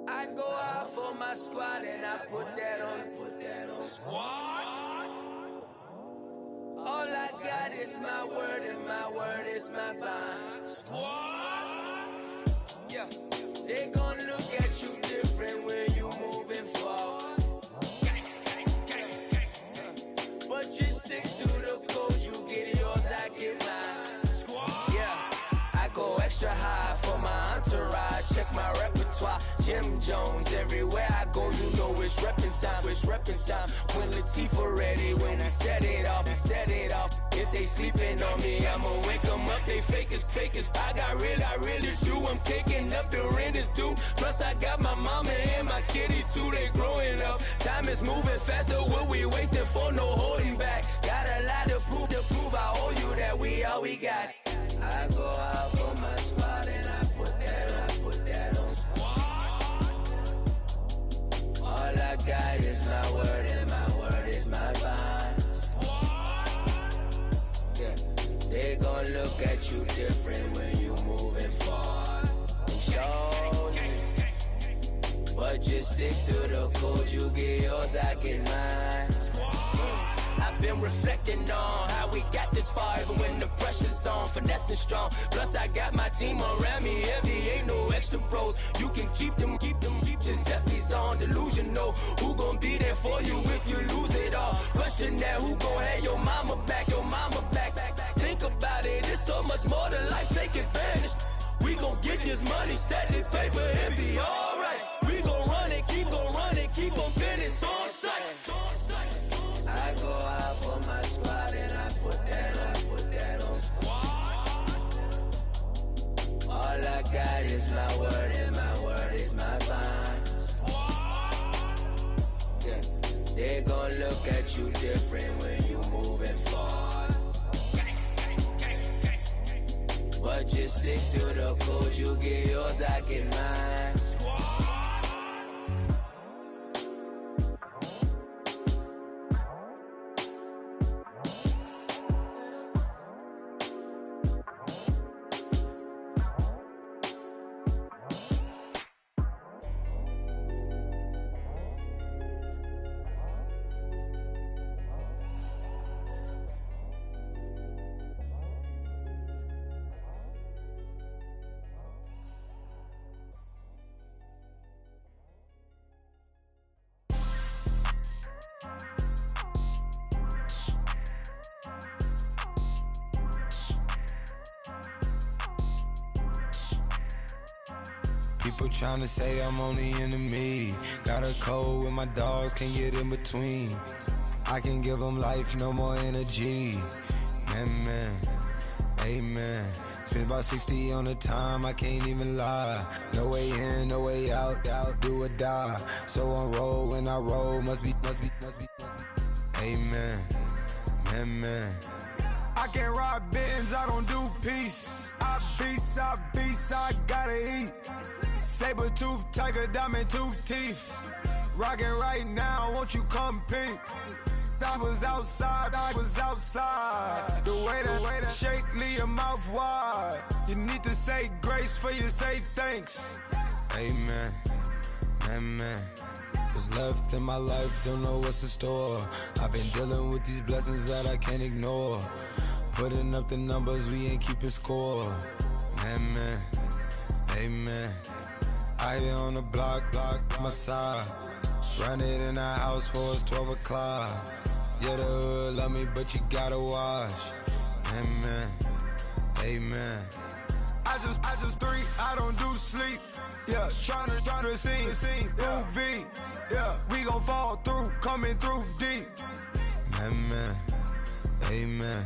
I go out for my squad and I put that on. Squad. All I got is my word and my word is my bond. Squad. Yeah, they gon' look at you different when you moving forward. But you stick to the code, you get yours, I get mine. Squad. Yeah, I go extra high for my entourage. Check my repertoire. Jim Jones, everywhere I go, you know it's reppin' time, it's reppin' time. When Latifah ready, when we set it off, we set it off. If they sleeping on me, I'ma wake them up, they fakers. I really do, I'm taking up the rent is due. Plus I got my mama and my kiddies too, they growing up. Time is moving faster, what we wasting for, no holding back. Got a lot to prove, I owe you that we all we got. I go out for my squad and I put that on. All I got is my word and my word is my bond. Yeah, they gon' look at you different when you moving forward. Shoulders, but just stick to the code. You get yours, I get mine. I've been reflecting on how we got this far, even when the pressure's on, finessing strong. Plus I got my team around me heavy, ain't no extra bros. You can keep them, Giuseppe's on delusional. Who gon' be there for you if you lose it all? Question that, who gon' have your mama back, Think about it, it's so much more to life, take advantage. We gon' get this money, stack this paper and be alright. We gon' run it, keep on finish on sight. I go out for my squad and I put that on. Squad. All I got is my word and my word is my bond. Squad. Yeah, they gon' look at you different when you moving forward. But just stick to the code, you get yours, I get mine. Squad. People tryna say I'm only enemy. Got a code with my dogs, can't get in between. I can give them life, no more energy. Man, amen. Spent about 60 on the time, I can't even lie. No way in, no way out, do or die. So on roll, when I roll, must be. Amen, man. I can't ride Benz, I don't do piece. I beast, I gotta eat. Saber tooth, tiger, diamond tooth teeth. Rockin' right now, won't you come peep? I was outside. The way that shake, leave your mouth wide. You need to say grace for you say thanks. Amen, amen. What's left in my life, don't know what's in store. I've been dealing with these blessings that I can't ignore. Putting up the numbers, we ain't keeping score. Amen, amen. I here on the block, my side. Run it in the house for it's 12 o'clock. Yeah, the hood love me, but you gotta watch. Amen, amen. I just three, I don't do sleep. Yeah, tryna see, UV. Yeah, we gon' fall through, coming through deep. Amen, amen.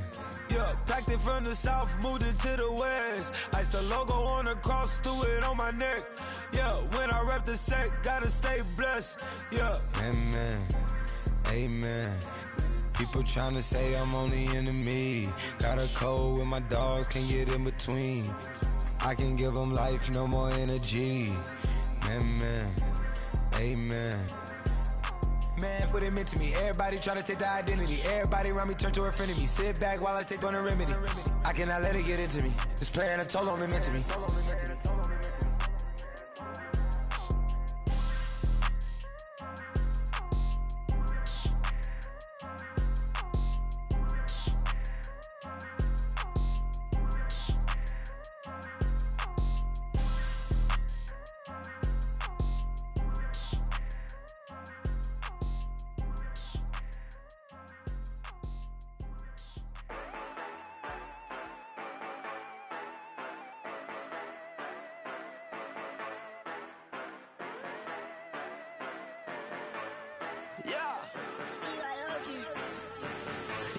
Yeah, packed it from the south, moved it to the west. Iced the logo on the cross, threw it on my neck. Yeah, when I rep the set, gotta stay blessed. Yeah, amen, amen. People tryna say I'm only enemy. Got a cold with my dogs, can't get in between. I can give them life, no more energy. Amen, amen. Man, what it meant to me. Everybody tryna take the identity. Everybody around me turn to a friend of me. Sit back while I take on a remedy. I cannot let it get into me. This plan a toll on me, meant to me.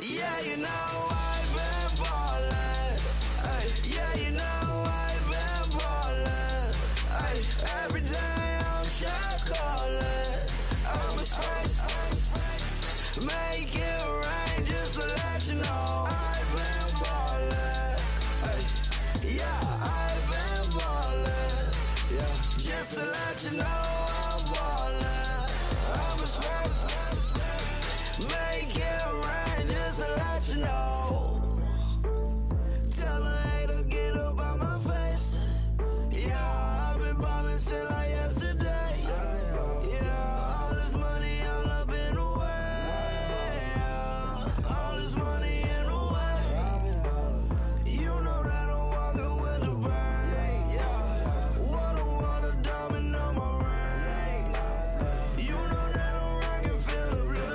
Yeah, you know I've been ballin'. Ay, yeah, you know I've been ballin'. Ay, every day I'm shot callin'. I'm a spray, make it rain just to let you know I've been ballin'. Ay, yeah, I've been ballin'. Yeah, just to let you know I'm ballin'. I'm a spray, make it rain just to let you know. Tell a hater get up out my face. Yeah, I've been ballin' since like yesterday. Yeah, all this money all up in the way. All this money in the way. You know that I'm walking with the bang. Yeah, water, diamond on my ring. You know that I'm rockin' feel the blue.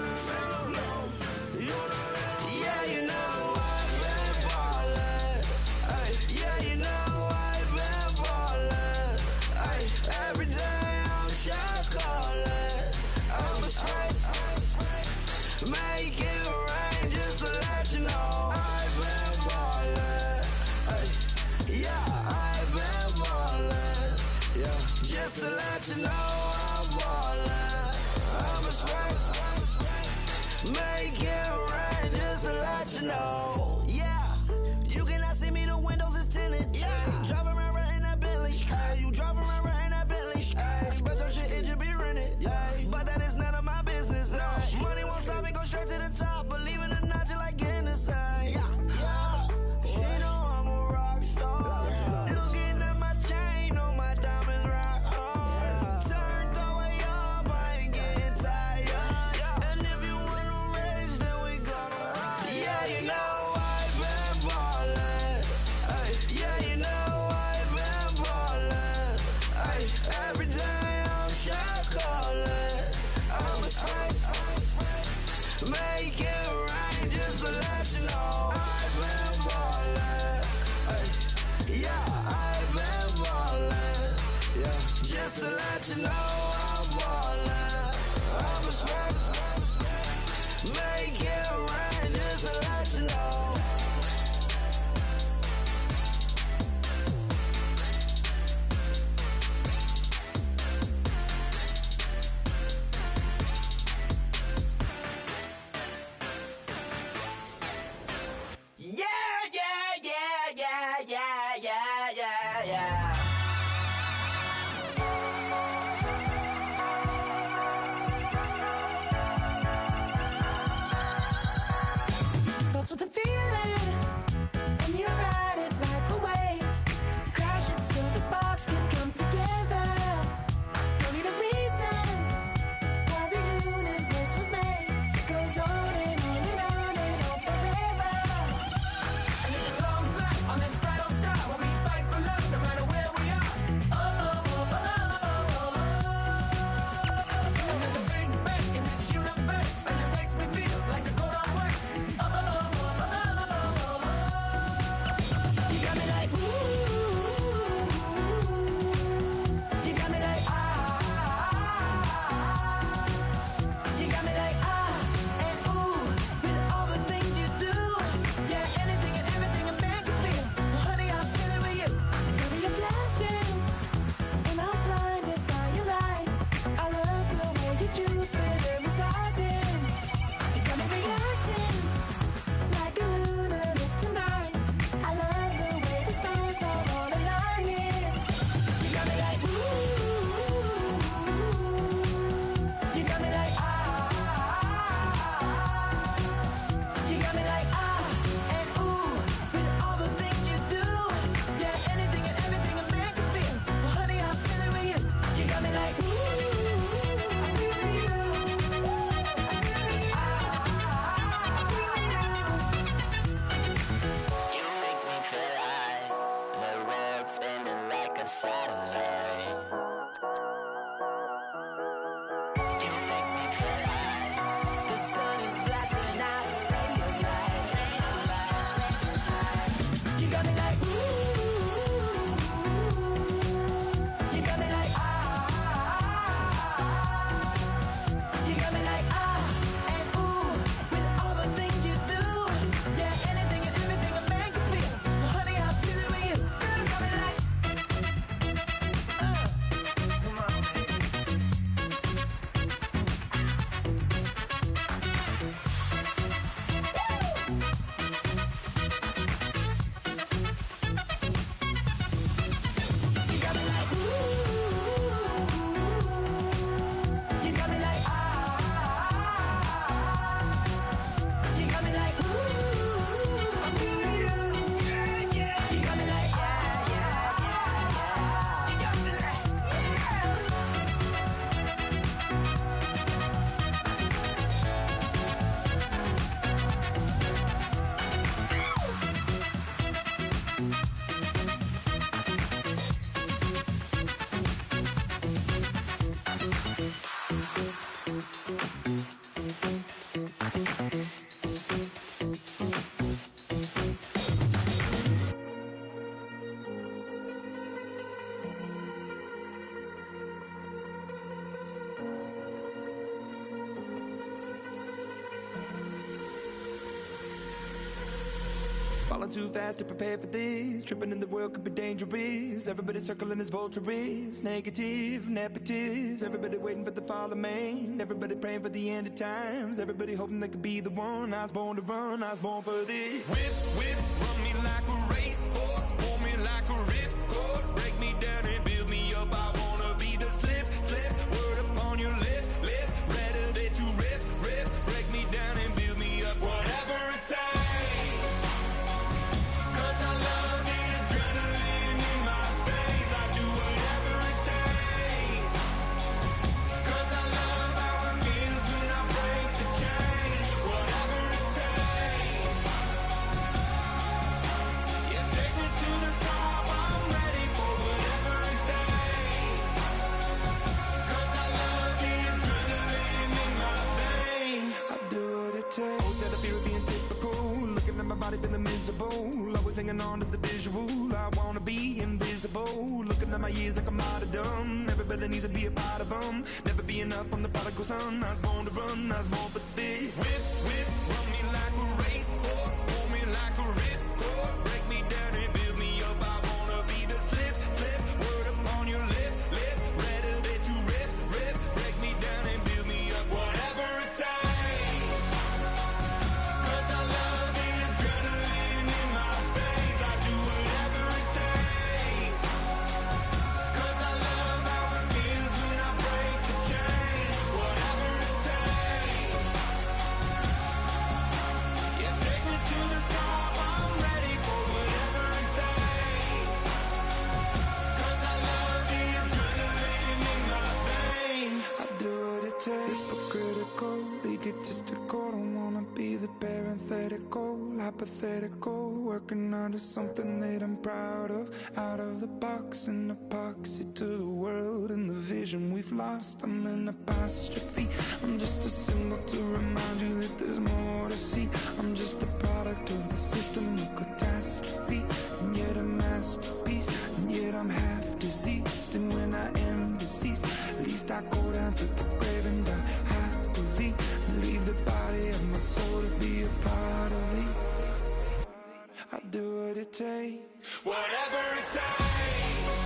You know that, yeah, you know I've been ballin'. Ay, yeah, you know I've been ballin'. Ay, every day I'm shot callin'. I'm a spray, make it rain just to let you know I've been ballin'. Ay, yeah, I've been ballin'. Yeah, just to let you know I'm ballin'. I'm a spray, make it rain just to let you know. Yeah, you cannot see me, the windows is tinted. Yeah, drive around right in that Bentley. Hey, you drive around right in that Bentley. Hey, but your shit, it just be rented. Yeah, but that is none of my business. Money won't stop me, go straight to the top. Believe it or not, you like getting the same. Yeah, she know I'm a rock star. Looking at my chain, on my diamonds rock hard. Turned the way up, I ain't getting tired. And if you wanna race, then we gonna ride. Yeah, you know I've been ballin'. Ay, yeah, you know I've been ballin'. Ay, every day I'm shot callin'. I'm a spray, make it rain just to let you know I've been ballin'. Ay, yeah, I've been ballin'. Yeah, just to let you know I'm ballin'. I'm a spray, make it rain just to let you know. Yeah, yeah, yeah, yeah, yeah, yeah, yeah, yeah. Starts with a feeling, and you ride it right away. Crashing so the sparks can come together. Don't need a reason why the universe was made. It goes on and on and on and on forever. And it's a long flight on this battle star where we fight for love no matter where we are. Oh, oh, oh, oh, oh, oh. And there's a big bang in this universe, and it makes me feel like the gold on work. Oh, oh, oh, oh, oh, oh, oh. You got me like, ooh. You got me like, ah. You got me like, ah, and ooh, with all the things you do. Yeah, anything and everything a man can feel. Well, honey, I'm feeling with you. Baby, you're flashing, and I'm blinded by your light. I love the way you Jupiter is rising. You got me reacting like a lunatic tonight. I love the way the stars are all aligning. You got me like, ooh. You got me like, ah. You got me like, ah, and ooh, with all the things you do. Yeah, anything and everything a man can feel. Well, honey, I'm feeling with you. You got me like, ooh. I'm feeling you. You make me feel like the world's spinning like a satellite. You make me feel like The sun is blasting out a ray of light, ray of light. You got me like, ooh. You got me like, ah. You got me like, ah, and ooh, with all the things you do. Yeah, anything and everything a man can feel. Well, honey, I'm feeling with you. Girl, you got me like, come on. You got me like, ooh. You got me like, ah. You got me like, ooh. I'm feeling you. Yeah, yeah. You got me like, yeah, yeah, yeah, yeah. You got me like, yeah. Falling too fast to prepare for this. Tripping in the world could be dangerous. Everybody circling as vultures. Negative, nepotist. Everybody waiting for the fall of man. Everybody praying for the end of times. Everybody hoping they could be the one. I was born to run, I was born for this. Whip, whip, run me like a racehorse, pull me like a ripcord, break me down and build me up. I wanna be the slip, slip, word upon your lip, lip, rather that you rip, rip, break me down and build me up. Whatever it takes, 'cause I love the adrenaline in my veins. I do whatever it takes, 'cause I love how it feels when I break the chains. Whatever it takes. Yeah, take me to the top, I'm ready for whatever it takes, 'cause I love the adrenaline in my veins. I do what it takes. Always had a fear of being typical. Looking at my body feeling miserable. Always hanging on to the visual. I wanna be invisible. Looking at my years like a martyrdom. Everybody needs to be a part of them. Never be enough, I'm the prodigal son. I was born to run, I was born for this. Whip, whip, run me like a racehorse, pull me like a ripcord, break me down and build me up. I wanna be the slip, slip, word upon your lip, lip, rather that you rip, rip, break me down and build me up. Whatever it takes, 'cause I love the adrenaline in my veins. I do it. hypothetical, working onto something that I'm proud of. Out of the box and epoxy to the world and the vision we've lost. I'm in apostrophe. I'm just a symbol to remind you that there's more to see. I'm just a product of the system of catastrophe, and yet a masterpiece, and yet I'm half diseased. And when I am deceased, at least I go down to the grave and die happily, and leave the body of my soul to be a part of me. I do what it takes, whatever it takes,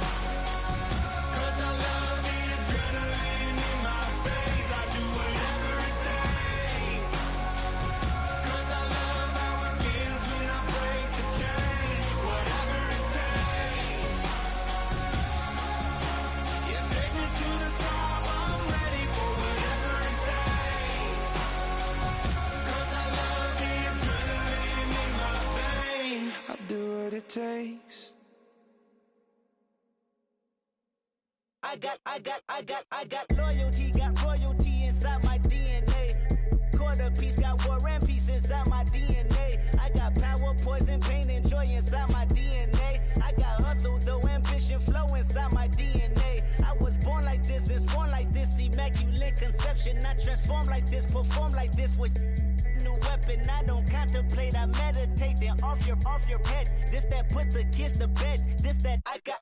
'cause I love the adrenaline in my veins. I do whatever it takes, 'cause I love how it feels when I break the chains. Whatever it takes, you take me to the top, I'm ready for whatever it takes, 'cause I love the adrenaline in my veins. I do what it takes. I got loyalty, got royalty inside my DNA. Quarter piece, got war and peace inside my DNA. I got power, poison, pain, and joy inside my DNA. I got hustle, though, ambition, flow inside my DNA. I was born like this and born like this, immaculate conception. I transform like this, perform like this with new weapon. I don't contemplate, I meditate, then off your head. This that put the kids to bed. This that I got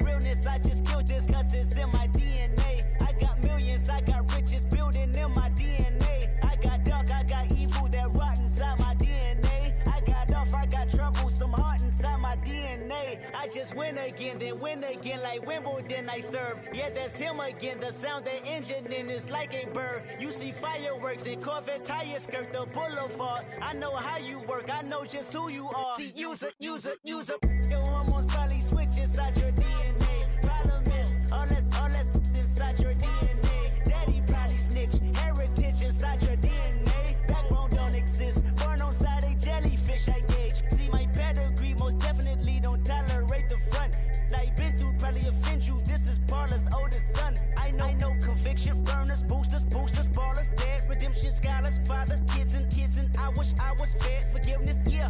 realness. I just killed this 'cause it's in my DNA. I got millions, I got riches building in my DNA. I got dark, I got evil that rot inside my DNA. I got off, I got trouble, some heart inside my DNA. I just win again, then win again like Wimbledon I serve. Yeah, that's him again. The sound that engine in is like a bird. You see fireworks and Corvette tires skirt the boulevard. I know how you work, I know just who you are. See, use it. Your hormones probably switch inside your DNA. Problem is, all that inside your DNA. Daddy probably snitch, heritage inside your DNA. Backbone don't exist, born on side a jellyfish I gauge. See my pedigree, most definitely don't tolerate the front. Like been through, probably offend you, this is Paula's oldest son. I know conviction, burners, boosters, ballers, dead, redemption, scholars, fathers, kids and I wish I was fed forgiveness, yeah.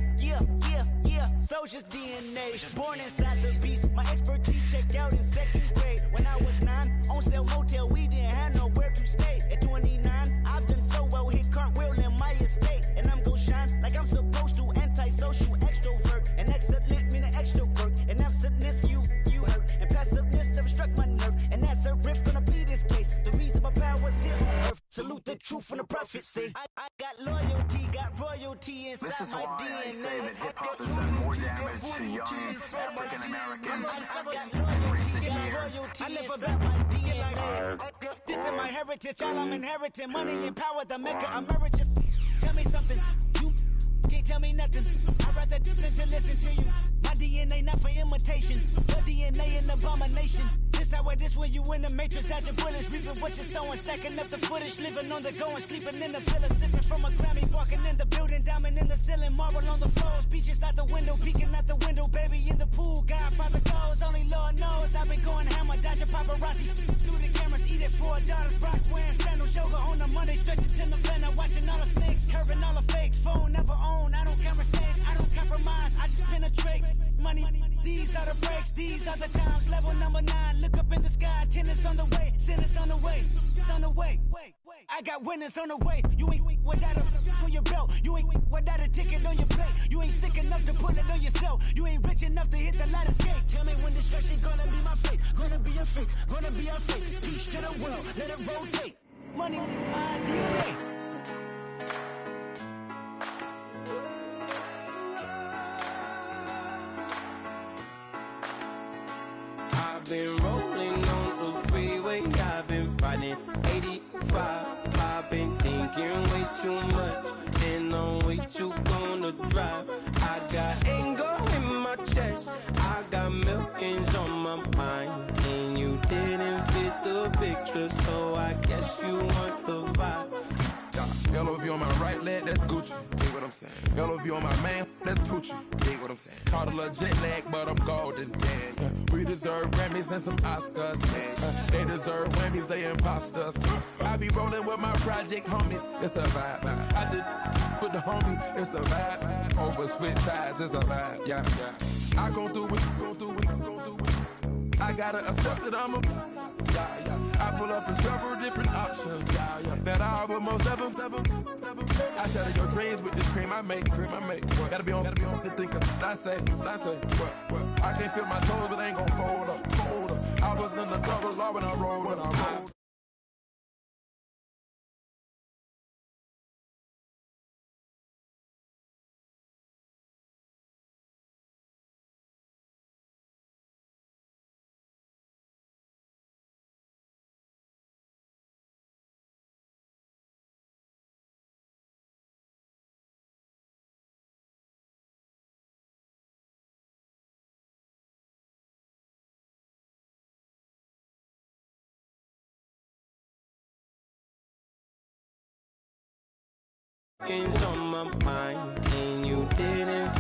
Soldier's DNA, born inside the beast. My expertise checked out in 2nd grade. When I was 9, on sale motel, we didn't have nowhere to stay. At 29, I've done so well, hit cartwheel in my estate. And I'm gon' shine like I'm supposed to, antisocial extrovert. And excellent meaning extra work. And absentness, you hurt. And passiveness never struck my nerve. And that's a riff gonna be this case. The reason my power's here on earth. Salute the truth from the prophecy. I got loyalty, got royalty inside This is my why DNA. I say that hip-hop has done more damage to young African-Americans in recent years. I never got my DNA. This is my heritage, all I'm inheriting. Money and power, the Mecca emeritus. Tell me something, you can't tell me nothing. I'd rather do than to listen to you. My DNA not for imitation, your DNA an abomination. This how it is when you in the matrix, dodging bullets, reaping what you're sowing, stacking up the footage, living on the go and sleeping in the villa, sipping from a Grammy, walking in the building, diamond in the ceiling, marble on the floors, beaches out the window, peeking out the window, baby in the pool, Godfather goes, only Lord knows, I've been going hammer, dodging paparazzi, through the cameras, eat it 4 daughters, Brock wearing sandals, yoga on the Monday, stretching to November, watching all the snakes, curving all the fakes, phone never own, I don't conversate, I don't compromise, I just penetrate, money, these are the breaks, these are the times, level number 9, look up in the sky, tennis on the way, sinners on the way, I got winners on the way, you ain't without a on your belt, you ain't without a ticket on your plate, you ain't sick enough to pull it on yourself, you ain't rich enough to hit the ladder skate, tell me when destruction gonna be my fate, gonna be a fate, gonna be our fate, peace to the world, let it rotate, money, my DNA. I've been rolling on the freeway, I've been riding 85. I've been thinking way too much, and I'm way too gonna drive. I got anger in my chest, I got millions on my mind, and you didn't fit the picture, so I guess you want the vibe. Yo, LOV on my right leg, that's Gucci. Dig what I'm saying? LOV on my man, that's Poochie. Dig what I'm saying? Caught a little jet lag, but I'm golden. Yeah. We deserve Grammys and some Oscars. They deserve Whammies, they imposters. I be rolling with my project homies, it's a vibe. I just with the homie, it's a vibe. Over switch sides, it's a vibe. Yeah. I gon' do it, gon' do it, gon' do it. I gotta accept that I'm a. I pull up in several different options. That I would most ever. I shatter your dreams with this cream I make. Gotta be on the thinker. I say. What? I can't feel my toes, but ain't gon' fold up. I was in the double law when I rolled. Things on my mind, and you didn't